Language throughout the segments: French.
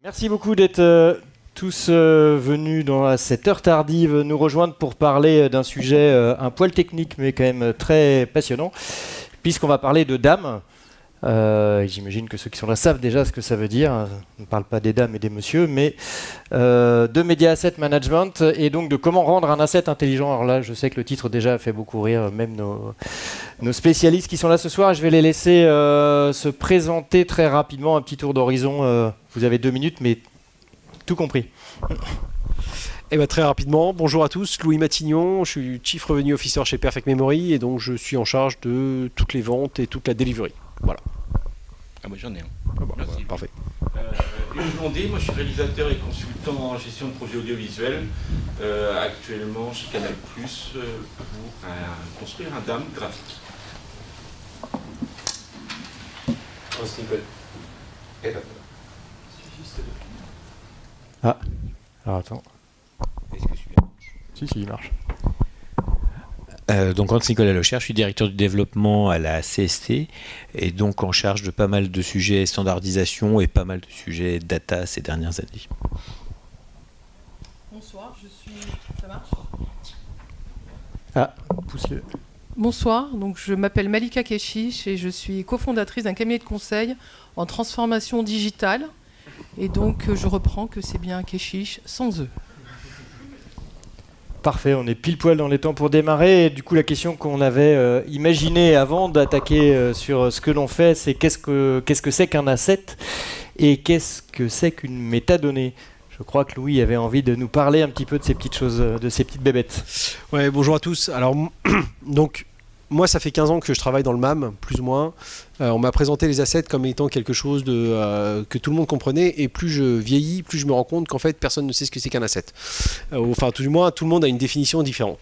Merci beaucoup d'être tous venus dans cette heure tardive nous rejoindre pour parler d'un sujet un poil technique mais quand même très passionnant, puisqu'on va parler de dames. J'imagine que ceux qui sont là savent déjà ce que ça veut dire. On ne parle pas des dames et des messieurs, mais de Media Asset Management et donc de comment rendre un asset intelligent. Alors là, je sais que le titre déjà fait beaucoup rire, même nos spécialistes qui sont là ce soir. Je vais les laisser se présenter très rapidement, un petit tour d'horizon. Vous avez 2 minutes, mais tout compris. Eh ben, très rapidement, bonjour à tous, Louis Matignon, je suis Chief Revenue Officer chez Perfect Memory et donc je suis en charge de toutes les ventes et toute la delivery. Voilà. Ah moi j'en ai un. Ah bah, merci. Voilà, parfait. Hugues Blondet, moi je suis réalisateur et consultant en gestion de projets audiovisuels, actuellement chez Canal+, pour construire un DAM graphique. Nicole. Ah, alors attends. Est-ce que celui-là marche ? Si, il marche. Donc Hans-Nicolas Locher, je suis directeur du développement à la CST et donc en charge de pas mal de sujets standardisation et pas mal de sujets data ces dernières années. Bonsoir, ça marche ? Ah, pousse-le. Bonsoir, donc je m'appelle Malika Keshish et je suis cofondatrice d'un cabinet de conseil en transformation digitale. Et donc je reprends que c'est bien Keshish sans eux. Parfait, on est pile poil dans les temps pour démarrer. Et du coup, la question qu'on avait imaginée avant d'attaquer sur ce que l'on fait, c'est qu'est-ce que c'est qu'un asset et qu'est-ce que c'est qu'une métadonnée. Je crois que Louis avait envie de nous parler un petit peu de ces petites choses, de ces petites bébêtes. Ouais, bonjour à tous. Alors, donc, moi, ça fait 15 ans que je travaille dans le MAM, plus ou moins. On m'a présenté les assets comme étant quelque chose que tout le monde comprenait. Et plus je vieillis, plus je me rends compte qu'en fait, personne ne sait ce que c'est qu'un asset. Enfin, tout du moins, tout le monde a une définition différente.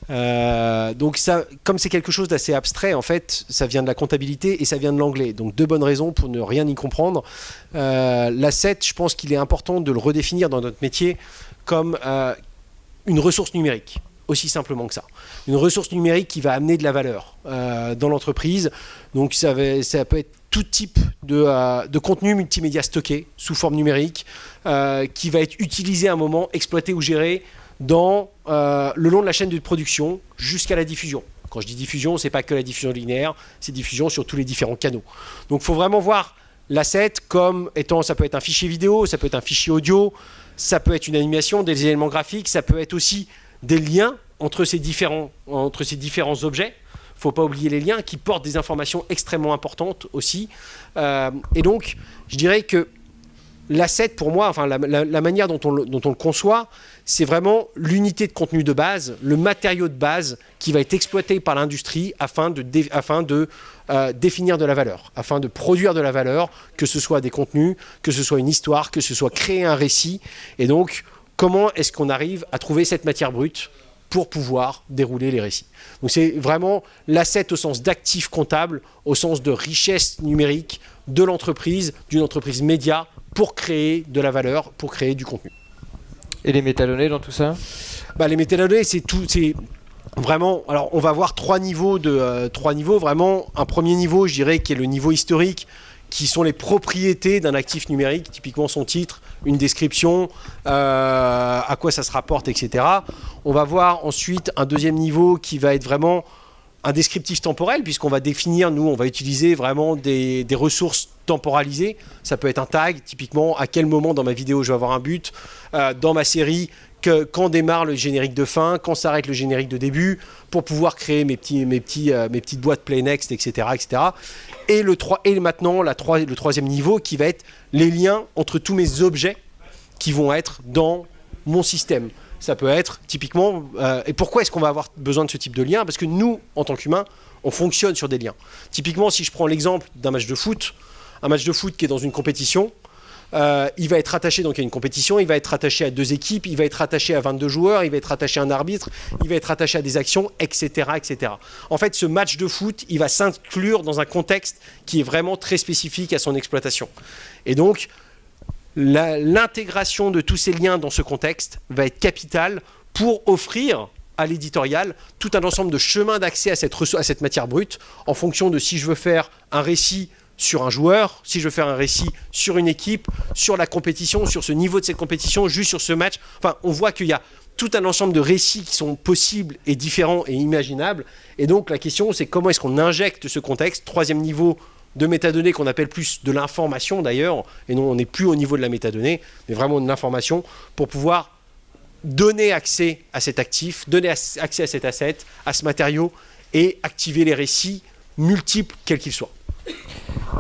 Donc, ça, comme c'est quelque chose d'assez abstrait, en fait, ça vient de la comptabilité et ça vient de l'anglais. Donc, 2 bonnes raisons pour ne rien y comprendre. L'asset, je pense qu'il est important de le redéfinir dans notre métier comme une ressource numérique. Aussi simplement que ça. Une ressource numérique qui va amener de la valeur dans l'entreprise. Donc ça peut être tout type de contenu multimédia stocké sous forme numérique qui va être utilisé à un moment, exploité ou géré le long de la chaîne de production jusqu'à la diffusion. Quand je dis diffusion, c'est pas que la diffusion linéaire, c'est diffusion sur tous les différents canaux. Donc il faut vraiment voir l'asset comme étant, ça peut être un fichier vidéo, ça peut être un fichier audio, ça peut être une animation, des éléments graphiques, ça peut être aussi des liens entre ces différents objets. Il ne faut pas oublier les liens qui portent des informations extrêmement importantes aussi. Et donc, je dirais que l'asset, pour moi, enfin, la manière dont on le conçoit, c'est vraiment l'unité de contenu de base, le matériau de base qui va être exploité par l'industrie afin de définir de la valeur, afin de produire de la valeur, que ce soit des contenus, que ce soit une histoire, que ce soit créer un récit. Et donc, comment est-ce qu'on arrive à trouver cette matière brute pour pouvoir dérouler les récits. Donc c'est vraiment l'asset au sens d'actif comptable, au sens de richesse numérique de l'entreprise, d'une entreprise média, pour créer de la valeur, pour créer du contenu. Et les métadonnées dans tout ça ? Les métadonnées, c'est vraiment, alors on va voir 3 niveaux, vraiment. Un premier niveau, je dirais, qui est le niveau historique, qui sont les propriétés d'un actif numérique, typiquement son titre, une description, à quoi ça se rapporte, etc. On va voir ensuite un deuxième niveau qui va être vraiment un descriptif temporel, puisqu'on va définir, on va utiliser vraiment des ressources temporalisées. Ça peut être un tag, typiquement, à quel moment dans ma vidéo je vais avoir un but, dans ma série, quand démarre le générique de fin, quand s'arrête le générique de début, pour pouvoir créer mes petites boîtes Play Next, etc. etc. Et maintenant, le troisième niveau qui va être les liens entre tous mes objets qui vont être dans mon système. Ça peut être typiquement... et pourquoi est-ce qu'on va avoir besoin de ce type de lien ? Parce que nous, en tant qu'humains, on fonctionne sur des liens. Typiquement, si je prends l'exemple d'un match de foot, un match de foot qui est dans une compétition, il va être rattaché, donc à une compétition, il va être rattaché à 2 équipes, il va être rattaché à 22 joueurs, il va être rattaché à un arbitre, il va être rattaché à des actions, etc., etc. En fait, ce match de foot, il va s'inclure dans un contexte qui est vraiment très spécifique à son exploitation. Et donc, l'intégration de tous ces liens dans ce contexte va être capitale pour offrir à l'éditorial tout un ensemble de chemins d'accès à cette matière brute en fonction de si je veux faire un récit sur un joueur, si je veux faire un récit sur une équipe, sur la compétition, sur ce niveau de cette compétition, juste sur ce match. Enfin, on voit qu'il y a tout un ensemble de récits qui sont possibles et différents et imaginables. Et donc, la question, c'est comment est-ce qu'on injecte ce contexte, troisième niveau de métadonnées qu'on appelle plus de l'information d'ailleurs, et non, on n'est plus au niveau de la métadonnée, mais vraiment de l'information, pour pouvoir donner accès à cet actif, donner accès à cet asset, à ce matériau, et activer les récits multiples, quels qu'ils soient.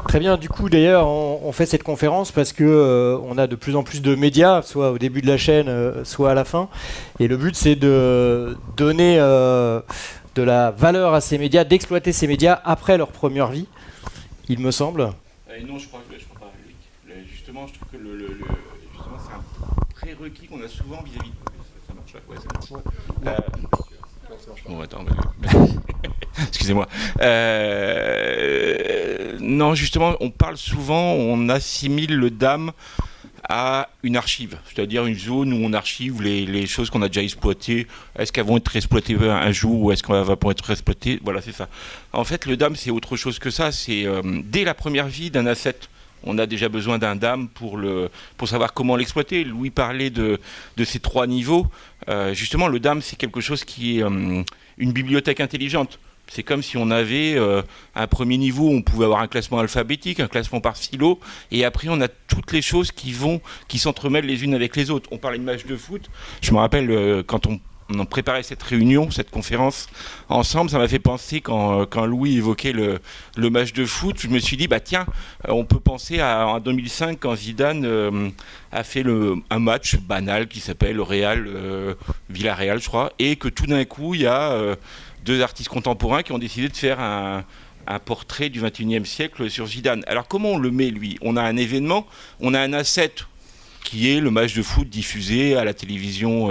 Très bien, du coup d'ailleurs on fait cette conférence parce que on a de plus en plus de médias, soit au début de la chaîne, soit à la fin, et le but c'est de donner de la valeur à ces médias, d'exploiter ces médias après leur première vie, il me semble. Non, je crois pas, Loïc. Justement, je trouve que justement, c'est un prérequis qu'on a souvent vis-à-vis de... Ça marche là, ouais, ça marche. Bon, attends, excusez-moi. Non, justement, on parle souvent, on assimile le DAM à une archive, c'est-à-dire une zone où on archive les choses qu'on a déjà exploitées. Est-ce qu'elles vont être exploitées un jour ou est-ce qu'elles vont être exploitées? Voilà, c'est ça. En fait, le DAM, c'est autre chose que ça. C'est dès la première vie d'un asset, on a déjà besoin d'un DAM pour savoir comment l'exploiter. Louis parlait de ces 3 niveaux. Justement, le DAM, c'est quelque chose qui est une bibliothèque intelligente. C'est comme si on avait un premier niveau où on pouvait avoir un classement alphabétique, un classement par silo, et après on a toutes les choses qui s'entremêlent les unes avec les autres. On parlait de match de foot. Je me rappelle quand on préparait cette réunion, cette conférence ensemble, ça m'a fait penser quand Louis évoquait le match de foot, je me suis dit, bah tiens, on peut penser en 2005 quand Zidane a fait un match banal qui s'appelle Villarreal, je crois, et que tout d'un coup, il y a 2 artistes contemporains qui ont décidé de faire un portrait du 21e siècle sur Zidane. Alors comment on le met, lui? On a un événement, on a un asset qui est le match de foot diffusé à la télévision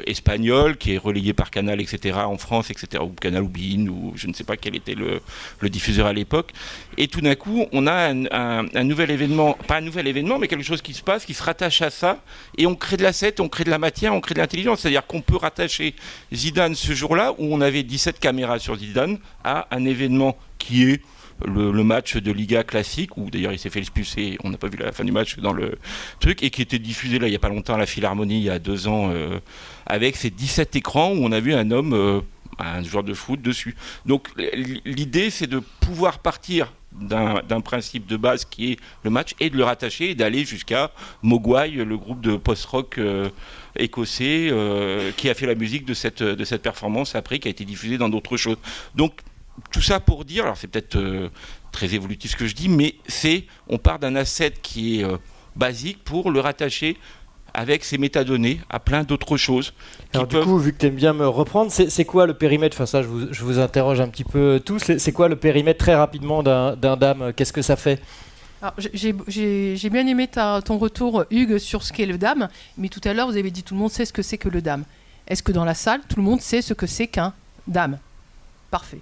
espagnol, qui est relayé par Canal, etc., en France, etc., ou Canal ou Bein, ou je ne sais pas quel était le diffuseur à l'époque. Et tout d'un coup, on a un nouvel événement, pas un nouvel événement, mais quelque chose qui se passe, qui se rattache à ça, et on crée de l'asset, on crée de la matière, on crée de l'intelligence. C'est-à-dire qu'on peut rattacher Zidane ce jour-là, où on avait 17 caméras sur Zidane, à un événement qui est le match de Liga classique, où d'ailleurs il s'est fait expulser, on n'a pas vu la fin du match dans le truc, et qui était diffusé là il n'y a pas longtemps à la Philharmonie, il y a 2 ans, avec ces 17 écrans où on a vu un homme, un joueur de foot dessus. Donc l'idée c'est de pouvoir partir d'un principe de base qui est le match, et de le rattacher et d'aller jusqu'à Mogwai, le groupe de post-rock écossais qui a fait la musique de cette performance après, qui a été diffusée dans d'autres choses. Donc tout ça pour dire, alors c'est peut-être très évolutif ce que je dis, mais on part d'un asset qui est basique pour le rattacher avec ses métadonnées à plein d'autres choses. Alors du coup, vu que tu aimes bien me reprendre, c'est quoi le périmètre? Enfin ça, je vous interroge un petit peu tous. C'est quoi le périmètre très rapidement d'un DAM? Qu'est-ce que ça fait? Alors, j'ai bien aimé ton retour, Hugues, sur ce qu'est le DAM, mais tout à l'heure, vous avez dit tout le monde sait ce que c'est que le DAM. Est-ce que dans la salle, tout le monde sait ce que c'est qu'un DAM? Parfait.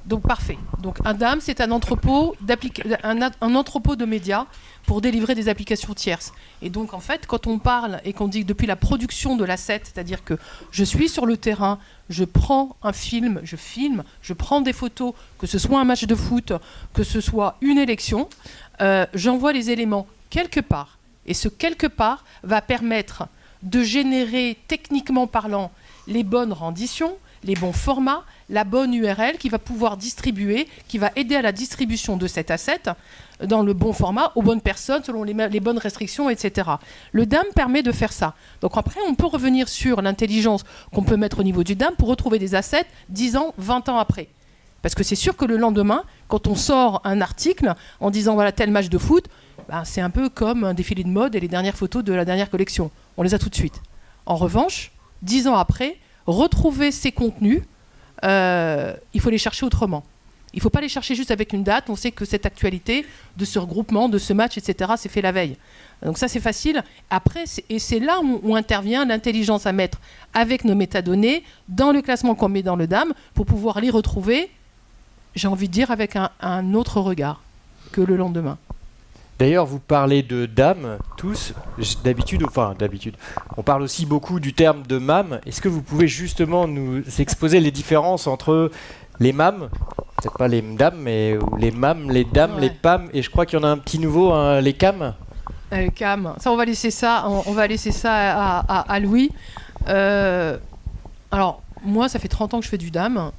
Donc parfait. Donc un DAM, c'est un entrepôt de médias pour délivrer des applications tierces. Et donc en fait, quand on parle et qu'on dit que depuis la production de l'asset, c'est-à-dire que je suis sur le terrain, je prends un film, je filme, je prends des photos, que ce soit un match de foot, que ce soit une élection, j'envoie les éléments quelque part. Et ce quelque part va permettre de générer, techniquement parlant, les bonnes renditions, les bons formats, la bonne URL qui va pouvoir distribuer, qui va aider à la distribution de cet asset dans le bon format, aux bonnes personnes, selon les bonnes restrictions, etc. Le DAM permet de faire ça. Donc après, on peut revenir sur l'intelligence qu'on peut mettre au niveau du DAM pour retrouver des assets 10 ans, 20 ans après. Parce que c'est sûr que le lendemain, quand on sort un article en disant voilà tel match de foot, c'est un peu comme un défilé de mode et les dernières photos de la dernière collection. On les a tout de suite. En revanche, 10 ans après, retrouver ces contenus, il faut les chercher autrement. Il ne faut pas les chercher juste avec une date. On sait que cette actualité de ce regroupement, de ce match, etc., c'est fait la veille. Donc ça, c'est facile. Après, c'est là où intervient l'intelligence à mettre avec nos métadonnées dans le classement qu'on met dans le DAM pour pouvoir les retrouver, j'ai envie de dire, avec un autre regard que le lendemain. D'ailleurs, vous parlez de DAM, tous, d'habitude, on parle aussi beaucoup du terme de MAM. Est-ce que vous pouvez justement nous exposer les différences entre les MAM, peut-être pas les MDAM, mais les MAM, les DAM, Ouais. les PAM, et je crois qu'il y en a un petit nouveau, hein, les CAM. Cam, ça on va laisser ça, à Louis. Alors moi ça fait 30 ans que je fais du DAM.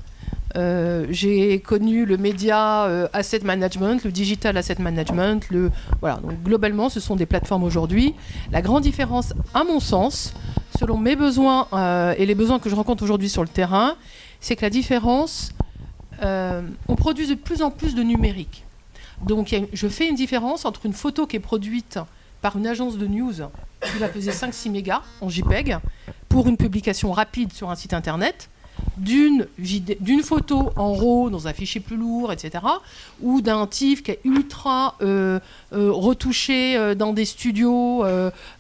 J'ai connu le média asset management, le digital asset management, voilà. Donc globalement ce sont des plateformes aujourd'hui. La grande différence, à mon sens, selon mes besoins et les besoins que je rencontre aujourd'hui sur le terrain, c'est que la différence, on produit de plus en plus de numérique. Donc je fais une différence entre une photo qui est produite par une agence de news qui va peser 5-6 mégas en JPEG pour une publication rapide sur un site internet, d'une photo en RAW dans un fichier plus lourd, etc., ou d'un TIFF qui est ultra retouché dans des studios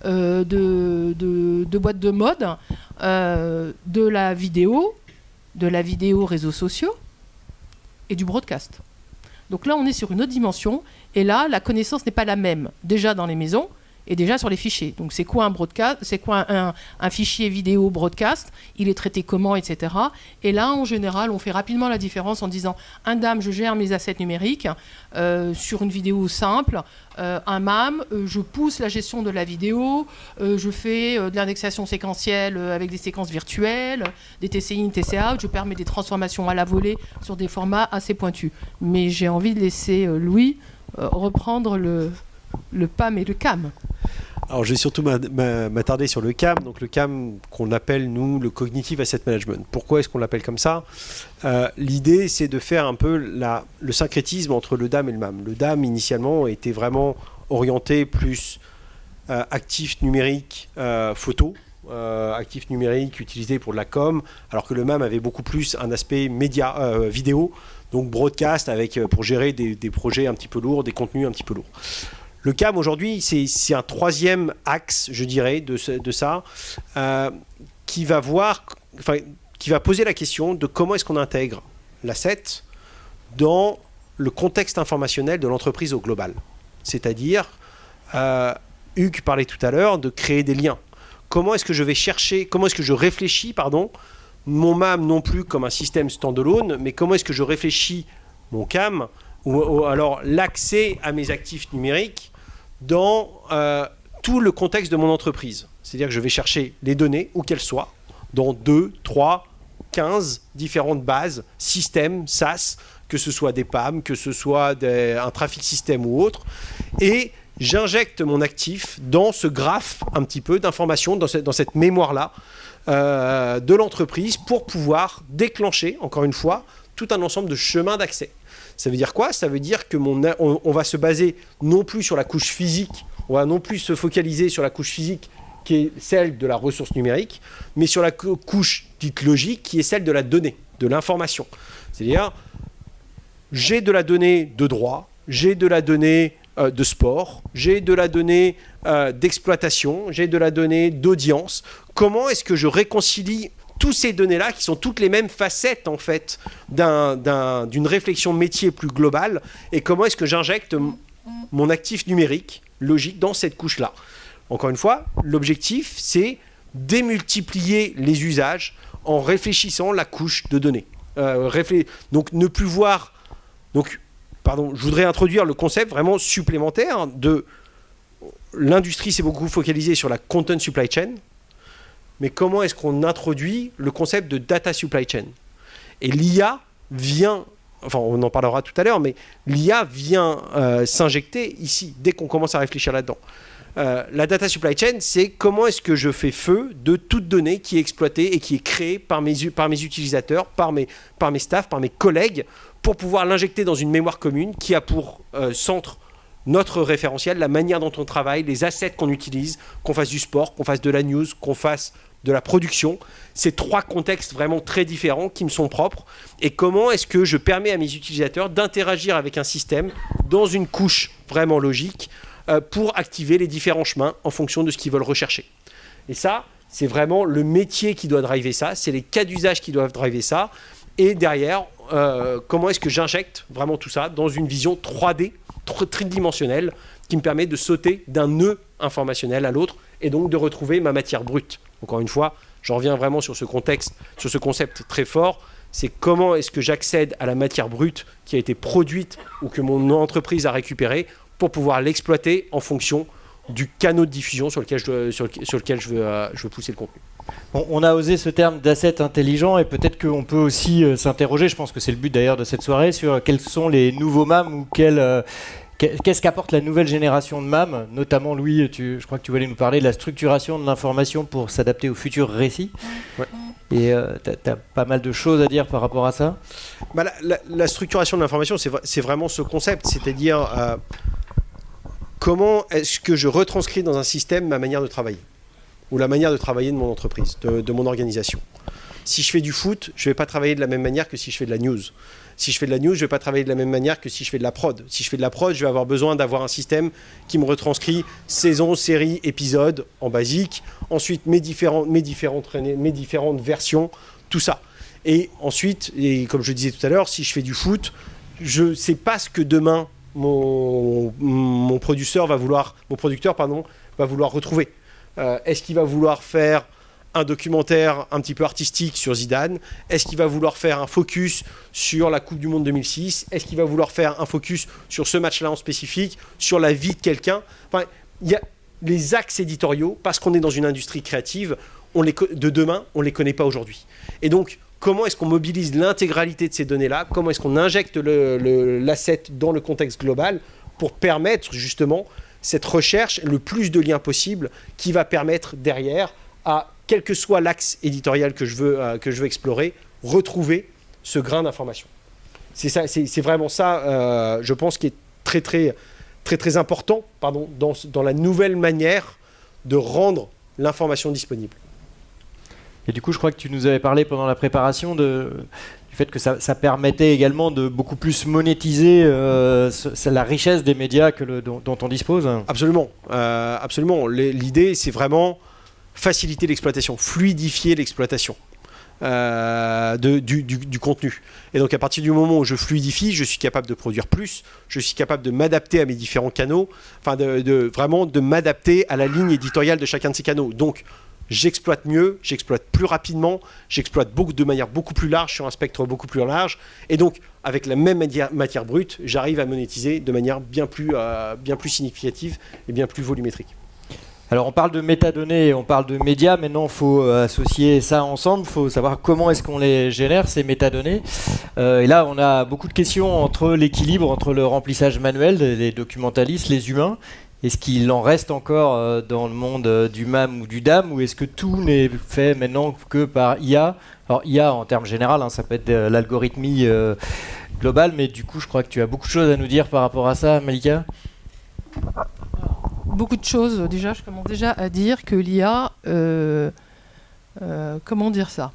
de boîtes de mode, de la vidéo réseaux sociaux et du broadcast. Donc là, on est sur une autre dimension. Et là, la connaissance n'est pas la même, déjà dans les maisons et déjà sur les fichiers. Donc c'est quoi un broadcast, c'est quoi un fichier vidéo broadcast, il est traité comment, etc. Et là, en général, on fait rapidement la différence en disant un DAM, je gère mes assets numériques sur une vidéo simple. Un MAM, je pousse la gestion de la vidéo, je fais de l'indexation séquentielle avec des séquences virtuelles, des TCI, une TCA, je permets des transformations à la volée sur des formats assez pointus. Mais j'ai envie de laisser Louis reprendre le PAM et le CAM. Alors, je vais surtout m'attarder sur le CAM. Donc, le CAM qu'on appelle, nous, le Cognitive Asset Management. Pourquoi est-ce qu'on l'appelle comme ça ? L'idée, c'est de faire un peu le syncrétisme entre le DAM et le MAM. Le DAM, initialement, était vraiment orienté plus actif numérique photo, actif numérique utilisé pour de la com, alors que le MAM avait beaucoup plus un aspect média, vidéo, donc broadcast, pour gérer des projets un petit peu lourds, des contenus un petit peu lourds. Le CAM aujourd'hui, c'est un troisième axe, je dirais, de ça, qui va poser la question de comment est-ce qu'on intègre l'asset dans le contexte informationnel de l'entreprise au global. C'est-à-dire, Hugues parlait tout à l'heure de créer des liens. Comment est-ce que je réfléchis, mon MAM non plus comme un système standalone, mais comment est-ce que je réfléchis mon CAM ou alors l'accès à mes actifs numériques dans tout le contexte de mon entreprise. C'est-à-dire que je vais chercher les données, où qu'elles soient, dans 2, 3, 15 différentes bases, systèmes, SaaS, que ce soit des PAM, que ce soit un traffic system ou autre, et j'injecte mon actif dans ce graphe un petit peu d'informations, dans cette mémoire-là de l'entreprise pour pouvoir déclencher, encore une fois, tout un ensemble de chemins d'accès. Ça veut dire quoi ? Ça veut dire que on va se baser non plus sur la couche physique, on va non plus se focaliser sur la couche physique qui est celle de la ressource numérique, mais sur la couche dite logique qui est celle de la donnée, de l'information. C'est-à-dire, j'ai de la donnée de droit, j'ai de la donnée de sport, j'ai de la donnée d'exploitation, j'ai de la donnée d'audience. Comment est-ce que je réconcilie tous ces données-là, qui sont toutes les mêmes facettes, en fait, d'une réflexion métier plus globale, et comment est-ce que j'injecte mon actif numérique, logique, dans cette couche-là. Encore une fois, l'objectif, c'est démultiplier les usages en réfléchissant la couche de données. Donc, ne plus voir... je voudrais introduire le concept vraiment supplémentaire de... L'industrie s'est beaucoup focalisée sur la content supply chain, mais comment est-ce qu'on introduit le concept de data supply chain ? Et l'IA vient, on en parlera tout à l'heure, mais l'IA vient s'injecter ici, dès qu'on commence à réfléchir là-dedans. La data supply chain, c'est comment est-ce que je fais feu de toute donnée qui est exploitée et qui est créée par mes utilisateurs, par mes staffs, par mes collègues, pour pouvoir l'injecter dans une mémoire commune qui a pour centre notre référentiel, la manière dont on travaille, les assets qu'on utilise, qu'on fasse du sport, qu'on fasse de la news, qu'on fasse de la production. C'est trois contextes vraiment très différents qui me sont propres. Et comment est-ce que je permets à mes utilisateurs d'interagir avec un système dans une couche vraiment logique pour activer les différents chemins en fonction de ce qu'ils veulent rechercher. Et ça, c'est vraiment le métier qui doit driver ça, c'est les cas d'usage qui doivent driver ça. Et derrière, comment est-ce que j'injecte vraiment tout ça dans une vision 3D, tridimensionnelle, qui me permet de sauter d'un nœud informationnel à l'autre et donc de retrouver ma matière brute. Encore une fois, j'en reviens vraiment sur ce contexte, sur ce concept très fort, c'est comment est-ce que j'accède à la matière brute qui a été produite ou que mon entreprise a récupérée pour pouvoir l'exploiter en fonction du canal de diffusion sur lequel je veux pousser le contenu. On a osé ce terme d'asset intelligent et peut-être qu'on peut aussi s'interroger, je pense que c'est le but d'ailleurs de cette soirée, sur quels sont les nouveaux MAM ou qu'est-ce qu'apporte la nouvelle génération de MAM, notamment Louis, je crois que tu voulais nous parler de la structuration de l'information pour s'adapter aux futurs récits. Ouais. Et tu as pas mal de choses à dire par rapport à ça. La structuration de l'information, c'est vraiment ce concept, c'est-à-dire comment est-ce que je retranscris dans un système ma manière de travailler ou la manière de travailler de mon entreprise, de mon organisation. Si je fais du foot, je ne vais pas travailler de la même manière que si je fais de la news. Si je fais de la news, je ne vais pas travailler de la même manière que si je fais de la prod. Si je fais de la prod, je vais avoir besoin d'avoir un système qui me retranscrit saison, série, épisode en basique. Ensuite, mes différentes versions, tout ça. Et ensuite, et comme je disais tout à l'heure, si je fais du foot, je ne sais pas ce que demain mon producteur va vouloir retrouver. Est-ce qu'il va vouloir faire un documentaire un petit peu artistique sur Zidane? Est-ce qu'il va vouloir faire un focus sur la Coupe du Monde 2006? Est-ce qu'il va vouloir faire un focus sur ce match-là en spécifique, sur la vie de quelqu'un? Enfin, il y a les axes éditoriaux, parce qu'on est dans une industrie créative, de demain, on ne les connaît pas aujourd'hui. Et donc, comment est-ce qu'on mobilise l'intégralité de ces données-là? Comment est-ce qu'on injecte l'asset dans le contexte global pour permettre justement cette recherche, le plus de liens possible, qui va permettre derrière, à quel que soit l'axe éditorial que je veux explorer, retrouver ce grain d'information. C'est vraiment ça, je pense, qui est très, très, très, très important dans la nouvelle manière de rendre l'information disponible. Et du coup, je crois que tu nous avais parlé pendant la préparation du fait que ça permettait également de beaucoup plus monétiser la richesse des médias dont on dispose. Absolument. Absolument. L'idée, c'est vraiment faciliter l'exploitation, fluidifier l'exploitation du contenu. Et donc, à partir du moment où je fluidifie, je suis capable de produire plus, je suis capable de m'adapter à mes différents canaux, enfin, vraiment de m'adapter à la ligne éditoriale de chacun de ces canaux. Donc, j'exploite mieux, j'exploite plus rapidement, j'exploite de manière beaucoup plus large, sur un spectre beaucoup plus large. Et donc, avec la même matière brute, j'arrive à monétiser de manière bien plus significative et bien plus volumétrique. Alors, on parle de métadonnées, on parle de médias. Maintenant, il faut associer ça ensemble. Il faut savoir comment est-ce qu'on les génère, ces métadonnées. Et là, on a beaucoup de questions entre l'équilibre, entre le remplissage manuel des documentalistes, les humains. Est-ce qu'il en reste encore dans le monde du MAM ou du DAM, ou est-ce que tout n'est fait maintenant que par IA? Alors IA en termes généraux, ça peut être l'algorithmie globale, mais du coup je crois que tu as beaucoup de choses à nous dire par rapport à ça, Malika. Beaucoup de choses, déjà, je commence déjà à dire que l'IA, comment dire ça?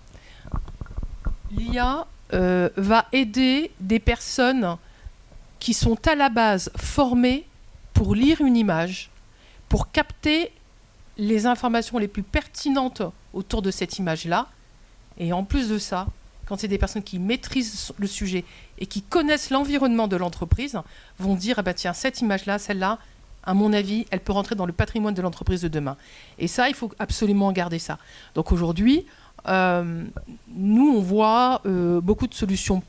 L'IA va aider des personnes qui sont à la base formées pour lire une image, pour capter les informations les plus pertinentes autour de cette image-là. Et en plus de ça, quand c'est des personnes qui maîtrisent le sujet et qui connaissent l'environnement de l'entreprise, vont dire, ah bah tiens, cette image-là, celle-là, à mon avis, elle peut rentrer dans le patrimoine de l'entreprise de demain. Et ça, il faut absolument garder ça. Donc aujourd'hui, nous, on voit beaucoup de solutions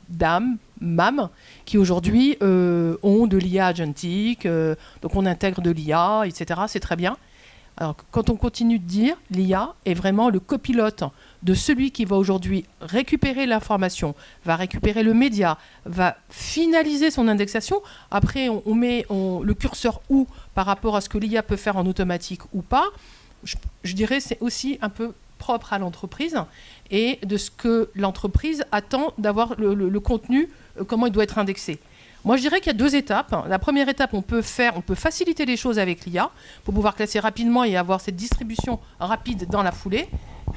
MAM, qui aujourd'hui ont de l'IA agentique, donc on intègre de l'IA, etc. C'est très bien. Alors, quand on continue de dire, l'IA est vraiment le copilote de celui qui va aujourd'hui récupérer l'information, va récupérer le média, va finaliser son indexation. Après, on met le curseur où par rapport à ce que l'IA peut faire en automatique ou pas. Je dirais c'est aussi un peu propre à l'entreprise et de ce que l'entreprise attend d'avoir le contenu, comment il doit être indexé. Moi, je dirais qu'il y a deux étapes. La première étape, on peut faciliter les choses avec l'IA pour pouvoir classer rapidement et avoir cette distribution rapide dans la foulée.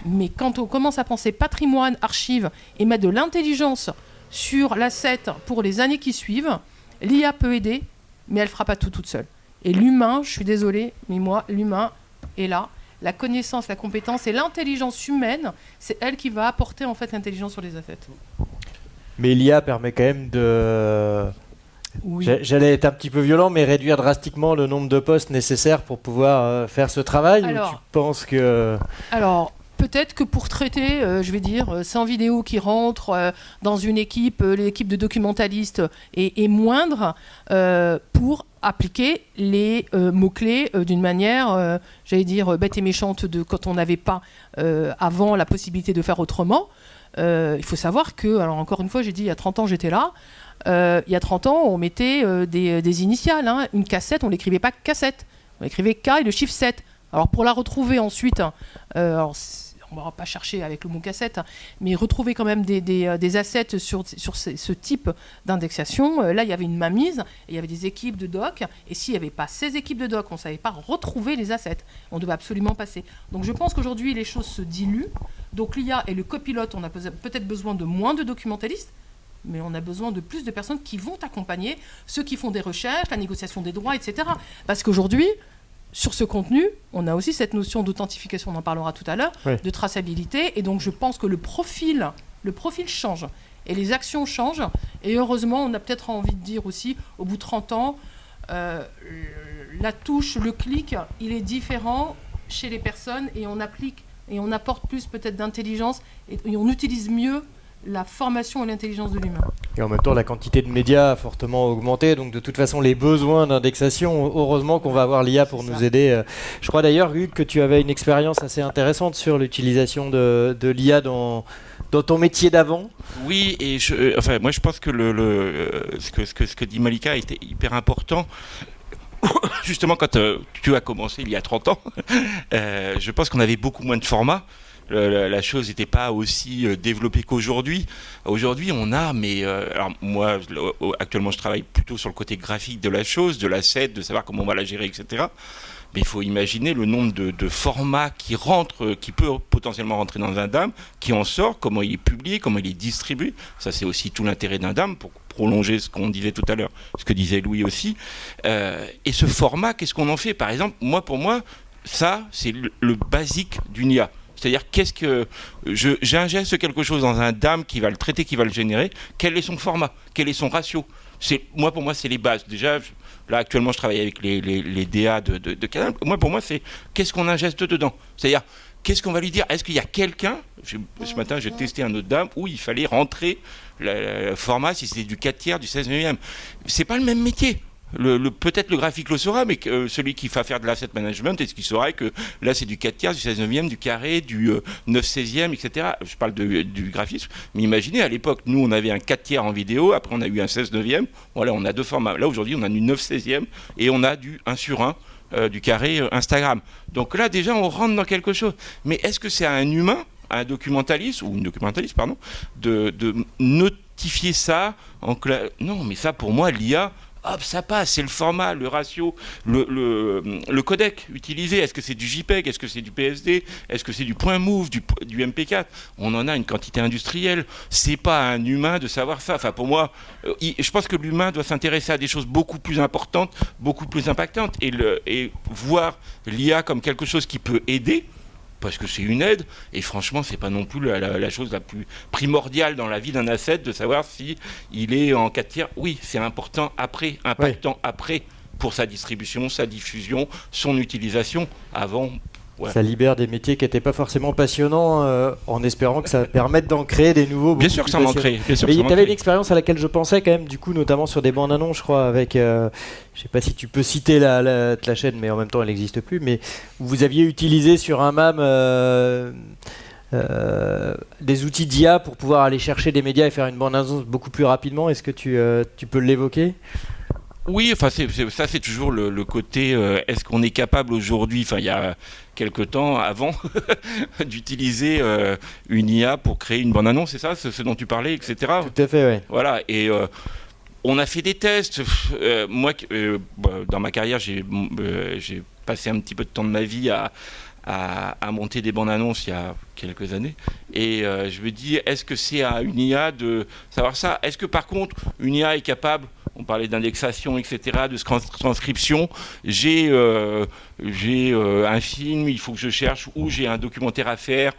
Mais quand on commence à penser patrimoine, archives et mettre de l'intelligence sur l'asset pour les années qui suivent, l'IA peut aider, mais elle ne fera pas tout toute seule. Et l'humain, je suis désolée, mais moi, l'humain est là. La connaissance, la compétence et l'intelligence humaine, c'est elle qui va apporter en fait l'intelligence sur les assets. Mais l'IA permet quand même de... Oui. J'allais être un petit peu violent, mais réduire drastiquement le nombre de postes nécessaires pour pouvoir faire ce travail. Alors, ou tu penses que... Alors, peut-être que pour traiter, je vais dire, 100 vidéos qui rentrent dans une équipe, l'équipe de documentalistes est moindre pour appliquer les mots-clés d'une manière, j'allais dire, bête et méchante de quand on n'avait pas avant la possibilité de faire autrement. Il faut savoir que, alors encore une fois, j'ai dit il y a 30 ans j'étais là, il y a 30 ans on mettait des initiales, hein. Une cassette, on l'écrivait pas cassette, on écrivait K et le chiffre 7. Alors pour la retrouver ensuite, on ne va pas chercher avec le mot cassette, mais retrouver quand même des assets sur ce type d'indexation, là il y avait une mainmise, et il y avait des équipes de doc, et s'il n'y avait pas ces équipes de doc, on ne savait pas retrouver les assets. On devait absolument passer. Donc je pense qu'aujourd'hui les choses se diluent, donc l'IA et le copilote, on a peut-être besoin de moins de documentalistes, mais on a besoin de plus de personnes qui vont accompagner ceux qui font des recherches, la négociation des droits, etc. Parce qu'aujourd'hui, sur ce contenu, on a aussi cette notion d'authentification, on en parlera tout à l'heure, oui, de traçabilité, et donc je pense que le profil change, et les actions changent, et heureusement, on a peut-être envie de dire aussi, au bout de 30 ans, la touche, le clic, il est différent chez les personnes, et on applique, et on apporte plus peut-être d'intelligence, et on utilise mieux la formation et l'intelligence de l'humain. et en même temps la quantité de médias a fortement augmenté, donc de toute façon les besoins d'indexation, heureusement qu'on va avoir l'IA pour nous aider. Je crois d'ailleurs, Hugues, que tu avais une expérience assez intéressante sur l'utilisation de l'IA dans ton métier d'avant. Oui, et moi je pense que ce que dit Malika était hyper important. Justement, quand tu as commencé il y a 30 ans, je pense qu'on avait beaucoup moins de formats. La chose n'était pas aussi développée qu'aujourd'hui. Aujourd'hui, on a, alors moi, actuellement, je travaille plutôt sur le côté graphique de la chose, de l'asset, de savoir comment on va la gérer, etc. Mais il faut imaginer le nombre de formats qui peut potentiellement rentrer dans un DAM, qui en sort, comment il est publié, comment il est distribué. Ça, c'est aussi tout l'intérêt d'un DAM, pour prolonger ce qu'on disait tout à l'heure, ce que disait Louis aussi. Et ce format, qu'est-ce qu'on en fait ? Par exemple, pour moi, ça, c'est le basique d'une IA. C'est-à-dire, j'ingeste quelque chose dans un DAM qui va le traiter, qui va le générer. Quel est son format ? Quel est son ratio ? Pour moi, c'est les bases. Déjà, là, actuellement, je travaille avec les DA de Canal. Pour moi, c'est qu'est-ce qu'on ingeste dedans ? C'est-à-dire, qu'est-ce qu'on va lui dire ? Est-ce qu'il y a quelqu'un ? Ce matin, j'ai testé un autre DAM où il fallait rentrer le format, si c'était du 4/3, du 16/9. C'est pas le même métier. Peut-être le graphique le saura, mais celui qui va faire de l'asset management, est-ce qu'il saura que là c'est du 4/3, du 16/9, du carré, du 9/16, etc. Je parle du graphisme, mais imaginez à l'époque, nous on avait un 4/3 en vidéo, après on a eu un 16/9, voilà, on a deux formats. Là aujourd'hui on a du 9/16 et on a du 1/1 du carré Instagram. Donc là déjà on rentre dans quelque chose. Mais est-ce que c'est à un humain, à un documentaliste, ou une documentaliste, pardon, de notifier ça Non, mais ça pour moi, l'IA, hop, ça passe, c'est le format, le ratio, le codec utilisé. Est-ce que c'est du JPEG ? Est-ce que c'est du PSD ? Est-ce que c'est du point move, du MP4 ? On en a une quantité industrielle. C'est pas à un humain de savoir ça. Enfin, pour moi, je pense que l'humain doit s'intéresser à des choses beaucoup plus importantes, beaucoup plus impactantes, et voir l'IA comme quelque chose qui peut aider, parce que c'est une aide, et franchement, c'est pas non plus la chose la plus primordiale dans la vie d'un asset de savoir si il est en 4/3. Oui, c'est impactant après pour sa distribution, sa diffusion, son utilisation. Avant, ouais. Ça libère des métiers qui n'étaient pas forcément passionnants, en espérant que ça permette d'en créer des nouveaux. Bien sûr que ça m'en crée. Mais tu avais une expérience à laquelle je pensais quand même, du coup, notamment sur des bandes annonces, je crois, avec, je sais pas si tu peux citer la chaîne, mais en même temps elle n'existe plus, mais vous aviez utilisé sur un MAM des outils d'IA pour pouvoir aller chercher des médias et faire une bande annonce beaucoup plus rapidement. Est-ce que tu peux l'évoquer ? Oui, enfin ça c'est toujours le côté est-ce qu'on est capable aujourd'hui, enfin il y a quelque temps avant d'utiliser une IA pour créer une bande annonce, c'est ça, ce dont tu parlais, etc. Tout à fait, oui. Voilà, et on a fait des tests. Moi, dans ma carrière, j'ai passé un petit peu de temps de ma vie à monter des bandes annonces il y a quelques années, et je me dis, est-ce que c'est à une IA de savoir ça ? Est-ce que par contre une IA est capable, on parlait d'indexation, etc., de transcription, j'ai j'ai un film, il faut que je cherche, ou j'ai un documentaire à faire,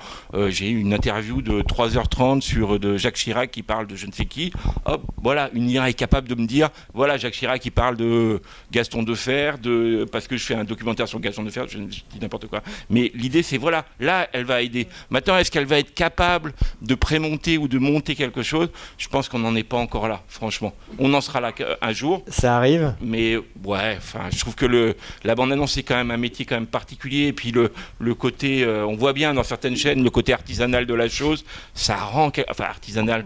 j'ai une interview de 3h30 de Jacques Chirac qui parle de je ne sais qui, hop, voilà, une IA est capable de me dire, voilà, Jacques Chirac qui parle de Gaston Defferre, parce que je fais un documentaire sur Gaston Defferre, je dis n'importe quoi. Mais l'idée, c'est, voilà, là, elle va aider. Maintenant, est-ce qu'elle va être capable de prémonter ou de monter quelque chose ? Je pense qu'on n'en est pas encore là, franchement. On en sera là un jour. Ça arrive. Mais ouais, enfin, je trouve que la bande-annonce, c'est quand même un métier quand même particulier. Et puis le côté, on voit bien dans certaines chaînes, le côté artisanal de la chose, ça rend, enfin artisanal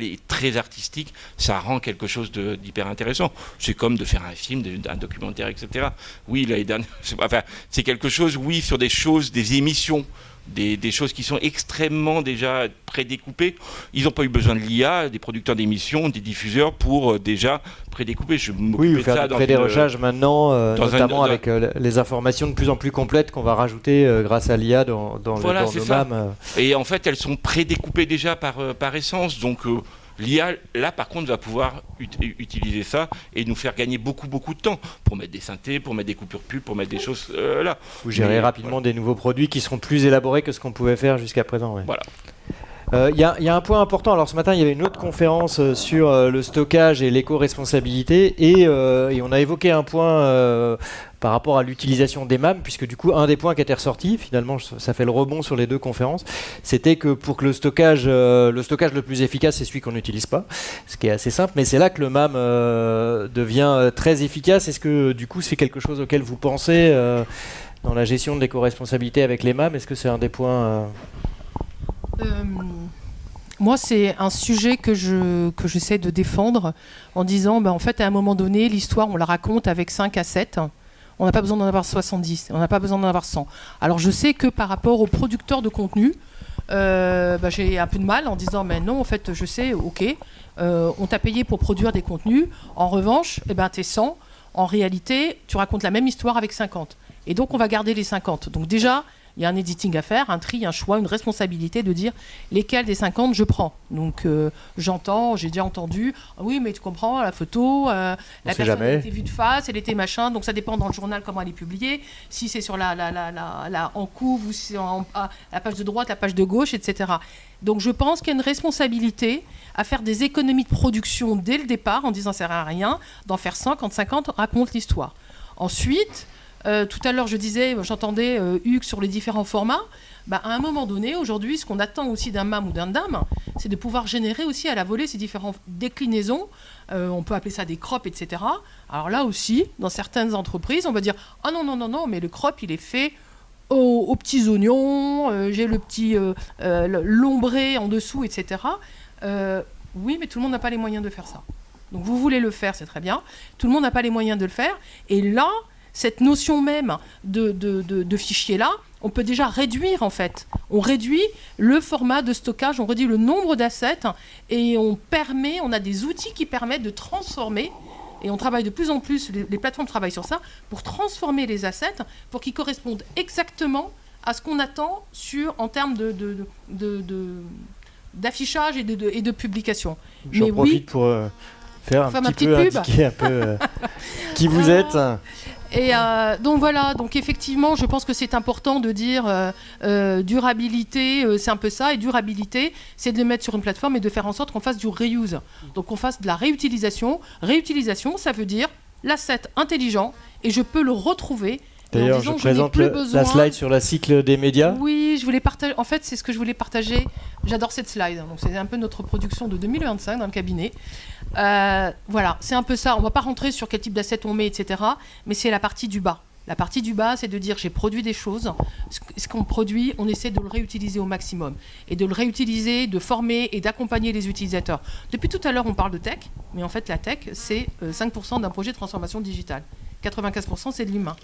et très artistique, ça rend quelque chose d'hyper intéressant. C'est comme de faire un film, un documentaire, etc. Oui, l'année dernière, enfin, c'est quelque chose, oui, sur des choses, des émissions, des choses qui sont extrêmement déjà prédécoupées. Ils n'ont pas eu besoin de l'IA, des producteurs d'émissions, des diffuseurs, pour déjà prédécouper. Je m'occupe de faire ça du prédérochage maintenant, notamment avec les informations de plus en plus complètes qu'on va rajouter grâce à l'IA dans le MAM. Et en fait, elles sont prédécoupées déjà par essence. Donc l'IA, là, par contre, va pouvoir utiliser ça et nous faire gagner beaucoup de temps pour mettre des synthés, pour mettre des coupures pub, pour mettre des choses là. Vous gérez rapidement des nouveaux produits qui seront plus élaborés que ce qu'on pouvait faire jusqu'à présent. Ouais. Voilà. Il y a un point important. Alors ce matin, il y avait une autre conférence sur le stockage et l'éco-responsabilité et on a évoqué un point par rapport à l'utilisation des MAM, puisque du coup, un des points qui était ressorti, finalement, ça fait le rebond sur les deux conférences, c'était que pour que le stockage le plus efficace, c'est celui qu'on n'utilise pas, ce qui est assez simple, mais c'est là que le MAM devient très efficace. Est-ce que du coup, c'est quelque chose auquel vous pensez dans la gestion de l'éco-responsabilité avec les MAM ? Est-ce que c'est un des points Moi, c'est un sujet que j'essaie de défendre en disant, en fait, à un moment donné, l'histoire, on la raconte avec 5 à 7. On n'a pas besoin d'en avoir 70, on n'a pas besoin d'en avoir 100. Alors, je sais que par rapport aux producteurs de contenu, j'ai un peu de mal en disant, mais non, en fait, je sais, ok, on t'a payé pour produire des contenus. En revanche, t'es 100. En réalité, tu racontes la même histoire avec 50. Et donc, on va garder les 50. Donc déjà, il y a un editing à faire, un tri, un choix, une responsabilité de dire lesquels des 50 je prends. Donc j'ai déjà entendu, oui mais tu comprends, la photo, la personne elle était vue de face, elle était machin, donc ça dépend dans le journal comment elle est publiée, si c'est sur en couve ou si la page de droite, la page de gauche, etc. Donc je pense qu'il y a une responsabilité à faire des économies de production dès le départ en disant ça sert à rien d'en faire 100 quand 50 raconte l'histoire. Ensuite, tout à l'heure, j'entendais Hugues sur les différents formats. À un moment donné, aujourd'hui, ce qu'on attend aussi d'un MAM ou d'un DAM, c'est de pouvoir générer aussi à la volée ces différentes déclinaisons. On peut appeler ça des crops, etc. Alors là aussi, dans certaines entreprises, on va dire « Ah non, mais le crop, il est fait aux petits oignons, j'ai le petit l'ombré en dessous, etc. » Oui, mais tout le monde n'a pas les moyens de faire ça. Donc vous voulez le faire, c'est très bien. Tout le monde n'a pas les moyens de le faire. Et là, cette notion même de fichier-là, on peut déjà réduire en fait. On réduit le format de stockage, on réduit le nombre d'assets et on a des outils qui permettent de transformer, et on travaille de plus en plus, les plateformes travaillent sur ça, pour transformer les assets pour qu'ils correspondent exactement à ce qu'on attend en termes d'affichage et de publication. J'en profite pour faire un petit peu indiquer un peu qui vous êtes. Et donc voilà, donc effectivement, je pense que c'est important de dire durabilité, c'est un peu ça, et durabilité, c'est de le mettre sur une plateforme et de faire en sorte qu'on fasse du reuse. Donc qu'on fasse de la réutilisation. Réutilisation, ça veut dire l'asset intelligent, et je peux le retrouver. D'ailleurs, je présente la slide sur la cycle des médias. Oui, je voulais partager. En fait, c'est ce que je voulais partager. J'adore cette slide. Donc, c'est un peu notre production de 2025 dans le cabinet. Voilà, c'est un peu ça. On ne va pas rentrer sur quel type d'asset on met, etc. Mais c'est la partie du bas. La partie du bas, c'est de dire j'ai produit des choses. Ce qu'on produit, on essaie de le réutiliser au maximum. Et de le réutiliser, de former et d'accompagner les utilisateurs. Depuis tout à l'heure, on parle de tech. Mais en fait, la tech, c'est 5% d'un projet de transformation digitale. 95%, c'est de l'humain.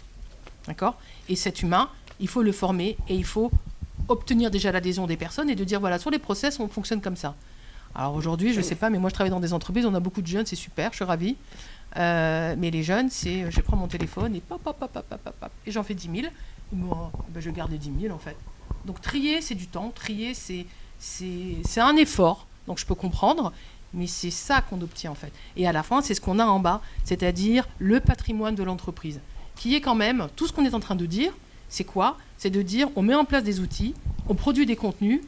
D'accord ? Et cet humain, il faut le former et il faut obtenir déjà l'adhésion des personnes et de dire voilà, sur les process, on fonctionne comme ça. Alors aujourd'hui, je ne sais pas, mais moi je travaille dans des entreprises, on a beaucoup de jeunes, c'est super, je suis ravie. Mais les jeunes, c'est je prends mon téléphone et pop, et j'en fais 10 000. Moi, je garde les 10 000 en fait. Donc trier, c'est du temps, trier, c'est un effort, donc je peux comprendre. Mais c'est ça qu'on obtient en fait. Et à la fin, c'est ce qu'on a en bas, c'est-à-dire le patrimoine de l'entreprise. qui est quand même, tout ce qu'on est en train de dire, c'est quoi? C'est de dire, on met en place des outils, on produit des contenus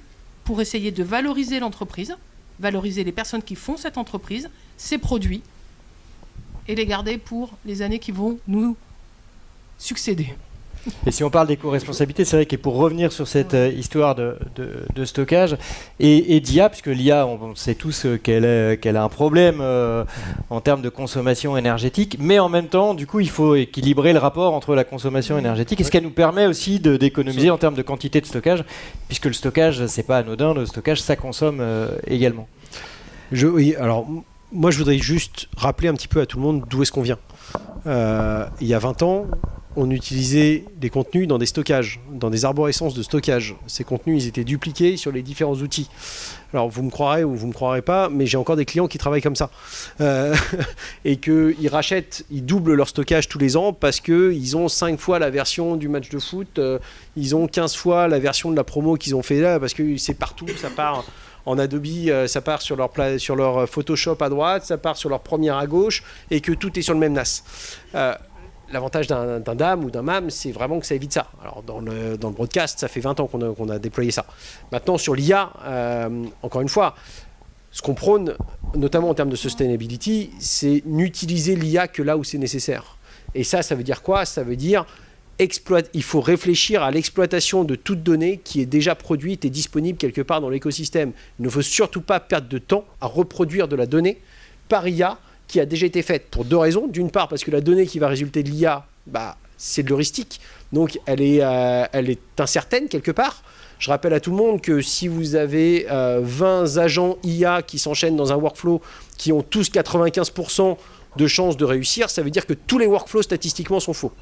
pour essayer de valoriser l'entreprise, valoriser les personnes qui font cette entreprise, ses produits, et les garder pour les années qui vont nous succéder. Et si on parle d'éco-responsabilité, c'est vrai que pour revenir sur cette histoire de stockage et d'IA, puisque l'IA, on sait tous qu'elle a un problème en termes de consommation énergétique, mais en même temps, du coup, il faut équilibrer le rapport entre la consommation énergétique et ce qu'elle nous permet aussi d'économiser en termes de quantité de stockage, puisque le stockage, c'est pas anodin, le stockage, ça consomme également. Oui, alors moi je voudrais juste rappeler un petit peu à tout le monde d'où est-ce qu'on vient. Il y a 20 ans, on utilisait des contenus dans des stockages, dans des arborescences de stockage. Ces contenus, ils étaient dupliqués sur les différents outils. Alors vous me croirez ou vous me croirez pas, mais j'ai encore des clients qui travaillent comme ça. Et qu'ils rachètent, ils doublent leur stockage tous les ans parce qu'ils ont 5 fois la version du match de foot, ils ont 15 fois la version de la promo qu'ils ont fait là, parce que c'est partout, ça part en Adobe, ça part sur leur Photoshop à droite, ça part sur leur Premiere à gauche, et que tout est sur le même NAS. L'avantage d'un DAM ou d'un MAM, c'est vraiment que ça évite ça. Alors dans le broadcast, ça fait 20 ans qu'on a déployé ça. Maintenant, sur l'IA, encore une fois, ce qu'on prône, notamment en termes de sustainability, c'est n'utiliser l'IA que là où c'est nécessaire. Et ça veut dire quoi? Ça veut dire il faut réfléchir à l'exploitation de toute donnée qui est déjà produite et disponible quelque part dans l'écosystème. Il ne faut surtout pas perdre de temps à reproduire de la donnée par IA qui a déjà été faite pour 2 raisons. D'une part, parce que la donnée qui va résulter de l'IA, c'est de l'heuristique, donc elle est incertaine quelque part. Je rappelle à tout le monde que si vous avez 20 agents IA qui s'enchaînent dans un workflow qui ont tous 95% de chances de réussir, ça veut dire que tous les workflows statistiquement sont faux.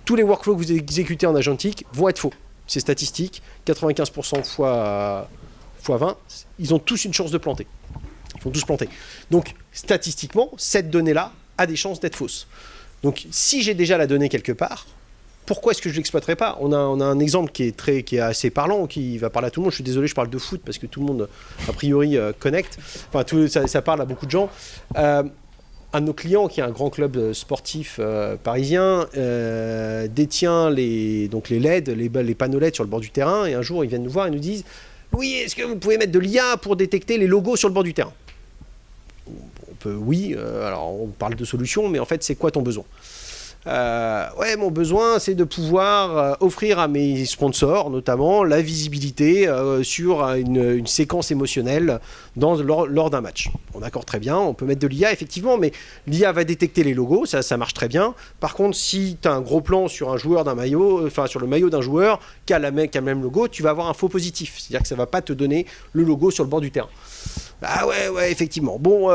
Tous les workflows que vous exécutez en agentique vont être faux. C'est statistique, 95% fois 20, ils ont tous une chance de planter. Ils vont tous planter. Donc, statistiquement, cette donnée-là a des chances d'être fausse. Donc, si j'ai déjà la donnée quelque part, pourquoi est-ce que je ne l'exploiterais pas? On a un exemple qui est assez parlant, qui va parler à tout le monde. Je suis désolé, je parle de foot parce que tout le monde, a priori, connecte. Enfin, ça parle à beaucoup de gens. Un de nos clients, qui est un grand club sportif parisien, détient les LED, les panneaux LED sur le bord du terrain. Et un jour, ils viennent nous voir et nous disent « Oui, est-ce que vous pouvez mettre de l'IA pour détecter les logos sur le bord du terrain ?» Oui, alors on parle de solutions, mais en fait, c'est quoi ton besoin? Ouais, mon besoin, c'est de pouvoir offrir à mes sponsors, notamment, la visibilité sur une séquence émotionnelle lors d'un match. On accorde très bien, on peut mettre de l'IA, effectivement, mais l'IA va détecter les logos, ça marche très bien. Par contre, si tu as un gros plan sur un joueur d'un maillot, sur le maillot d'un joueur qui a le même logo, tu vas avoir un faux positif. C'est-à-dire que ça ne va pas te donner le logo sur le bord du terrain. Ah ouais, effectivement. Bon,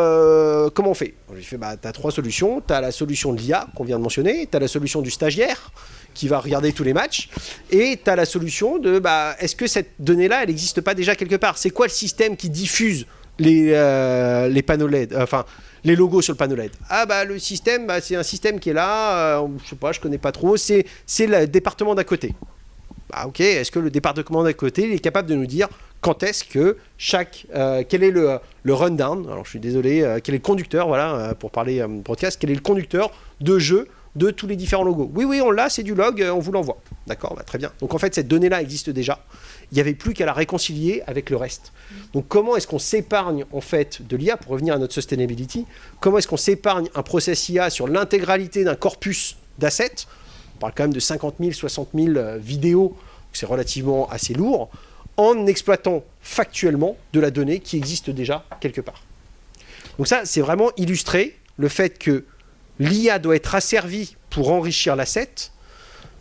comment on fait? Je lui fais, t'as 3 solutions. T'as la solution de l'IA qu'on vient de mentionner, t'as la solution du stagiaire qui va regarder tous les matchs, et t'as la solution de, est-ce que cette donnée-là, elle n'existe pas déjà quelque part? C'est quoi le système qui diffuse les panneaux LED, les logos sur le panneau LED? Le système, c'est un système qui est là, je sais pas, je connais pas trop, c'est le département d'à côté. Ok, est-ce que le département d'à côté est capable de nous dire quand est-ce que quel est le rundown, alors je suis désolé, quel est le conducteur, voilà, pour parler broadcast, quel est le conducteur de jeu de tous les différents logos? Oui, on l'a, c'est du log, on vous l'envoie. D'accord, très bien. Donc en fait, cette donnée-là existe déjà. Il n'y avait plus qu'à la réconcilier avec le reste. Donc comment est-ce qu'on s'épargne en fait de l'IA, pour revenir à notre sustainability, comment est-ce qu'on s'épargne un process IA sur l'intégralité d'un corpus d'assets? On parle quand même de 50 000, 60 000 vidéos, c'est relativement assez lourd, en exploitant factuellement de la donnée qui existe déjà quelque part. Donc ça, c'est vraiment illustrer le fait que l'IA doit être asservie pour enrichir l'asset,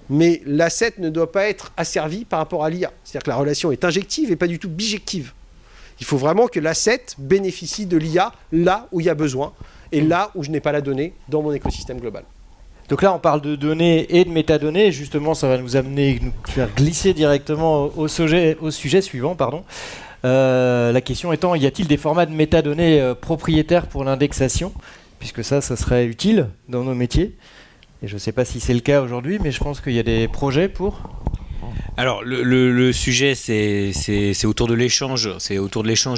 mais l'asset ne doit pas être asservi par rapport à l'IA. C'est-à-dire que la relation est injective et pas du tout bijective. Il faut vraiment que l'asset bénéficie de l'IA là où il y a besoin et là où je n'ai pas la donnée dans mon écosystème global. Donc là, on parle de données et de métadonnées. Justement, ça va nous faire glisser directement au sujet suivant. La question étant, y a-t-il des formats de métadonnées propriétaires pour l'indexation? Puisque ça serait utile dans nos métiers. Et je ne sais pas si c'est le cas aujourd'hui, mais je pense qu'il y a des projets pour... Alors le sujet c'est autour de l'échange,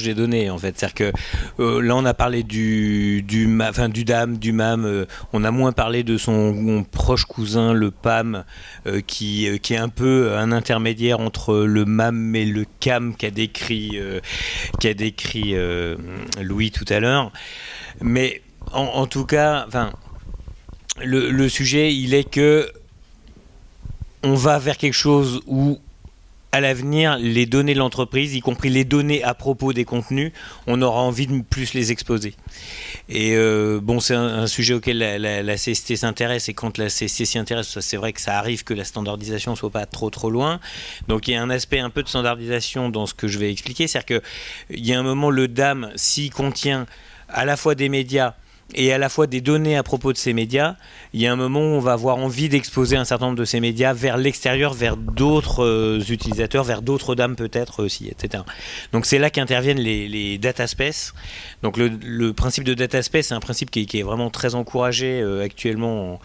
des données en fait. C'est-à-dire que là on a parlé du DAM, du MAM, on a moins parlé de son proche cousin le PAM qui est un peu un intermédiaire entre le MAM et le CAM qu'a décrit Louis tout à l'heure. Mais en tout cas, le sujet il est que on va vers quelque chose où, à l'avenir, les données de l'entreprise, y compris les données à propos des contenus, on aura envie de plus les exposer. Et c'est un sujet auquel la CST s'intéresse, et quand la CST s'y intéresse, c'est vrai que ça arrive que la standardisation ne soit pas trop loin. Donc il y a un aspect un peu de standardisation dans ce que je vais expliquer, c'est-à-dire qu'il y a un moment, le DAM, s'il contient à la fois des médias, et à la fois des données à propos de ces médias, il y a un moment où on va avoir envie d'exposer un certain nombre de ces médias vers l'extérieur, vers d'autres utilisateurs, vers d'autres dames peut-être aussi, etc. Donc c'est là qu'interviennent les data space. Donc le principe de data space, c'est un principe qui est vraiment très encouragé actuellement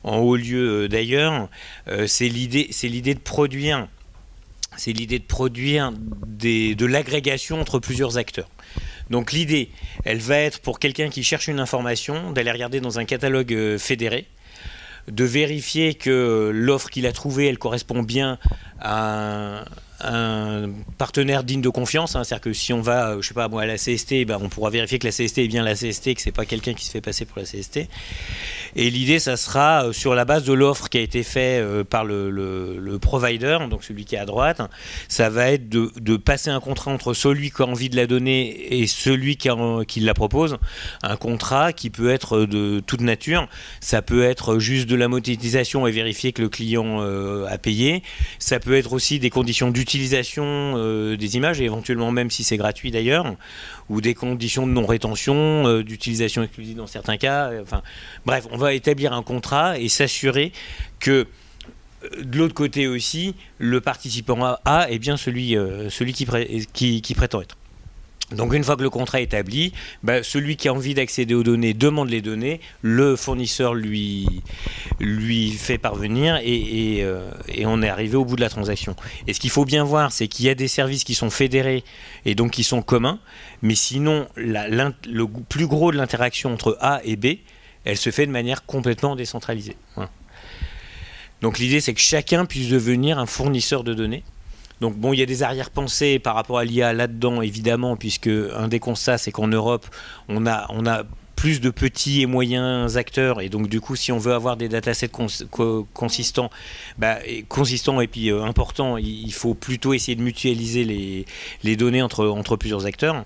en haut lieu d'ailleurs. C'est l'idée de produire de l'agrégation entre plusieurs acteurs. Donc l'idée, elle va être pour quelqu'un qui cherche une information, d'aller regarder dans un catalogue fédéré, de vérifier que l'offre qu'il a trouvée, elle correspond bien à un partenaire digne de confiance. C'est-à-dire que si on va, à la CST, on pourra vérifier que la CST est bien la CST, que c'est pas quelqu'un qui se fait passer pour la CST. Et l'idée, ça sera sur la base de l'offre qui a été faite par le provider, donc celui qui est à droite. Ça va être de passer un contrat entre celui qui a envie de la donner et celui qui la propose. Un contrat qui peut être de toute nature. Ça peut être juste de la monétisation et vérifier que le client a payé. Ça peut être aussi des conditions d'utilisation des images, et éventuellement même si c'est gratuit d'ailleurs, ou des conditions de non-rétention, d'utilisation exclusive dans certains cas. Bref, on va établir un contrat et s'assurer que de l'autre côté aussi, le participant A est bien celui qui prétend être. Donc une fois que le contrat est établi, celui qui a envie d'accéder aux données demande les données, le fournisseur lui fait parvenir et on est arrivé au bout de la transaction. Et ce qu'il faut bien voir, c'est qu'il y a des services qui sont fédérés et donc qui sont communs, mais sinon le plus gros de l'interaction entre A et B, elle se fait de manière complètement décentralisée. Voilà. Donc l'idée, c'est que chacun puisse devenir un fournisseur de données. Donc il y a des arrière-pensées par rapport à l'IA là-dedans, évidemment, puisque un des constats, c'est qu'en Europe, on a plus de petits et moyens acteurs, et donc du coup, si on veut avoir des datasets consistants et puis importants, il faut plutôt essayer de mutualiser les données entre plusieurs acteurs.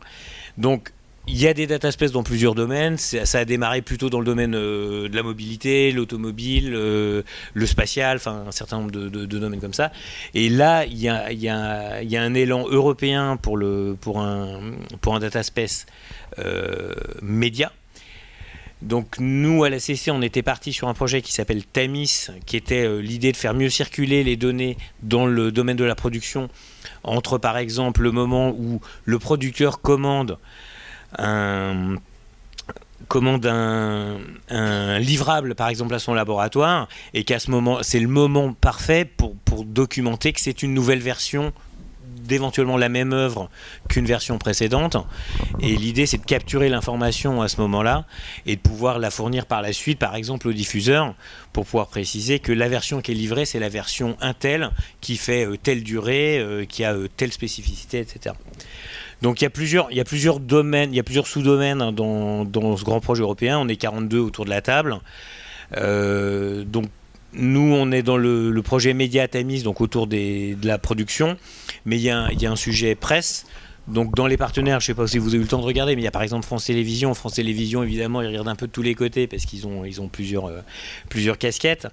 Donc il y a des data spaces dans plusieurs domaines. Ça a démarré plutôt dans le domaine de la mobilité, l'automobile, le spatial, un certain nombre de domaines comme ça. Et là, il y a un élan européen pour un data space média. Donc nous, à la CC, on était parti sur un projet qui s'appelle TAMIS, qui était l'idée de faire mieux circuler les données dans le domaine de la production, entre par exemple le moment où le producteur commande un livrable par exemple à son laboratoire, et qu'à ce moment c'est le moment parfait pour documenter que c'est une nouvelle version d'éventuellement la même œuvre qu'une version précédente, et l'idée c'est de capturer l'information à ce moment-là et de pouvoir la fournir par la suite par exemple au diffuseur pour pouvoir préciser que la version qui est livrée c'est la version Intel qui fait telle durée, qui a telle spécificité, etc. Donc il y a plusieurs domaines, il y a plusieurs sous-domaines dans ce grand projet européen. On est 42 autour de la table. Donc nous, on est dans le projet Média Tamis, donc autour de la production. Mais il y a un sujet presse. Donc dans les partenaires, je ne sais pas si vous avez eu le temps de regarder, mais il y a par exemple France Télévisions. France Télévisions, évidemment, ils regardent un peu de tous les côtés parce qu'ils ont plusieurs casquettes.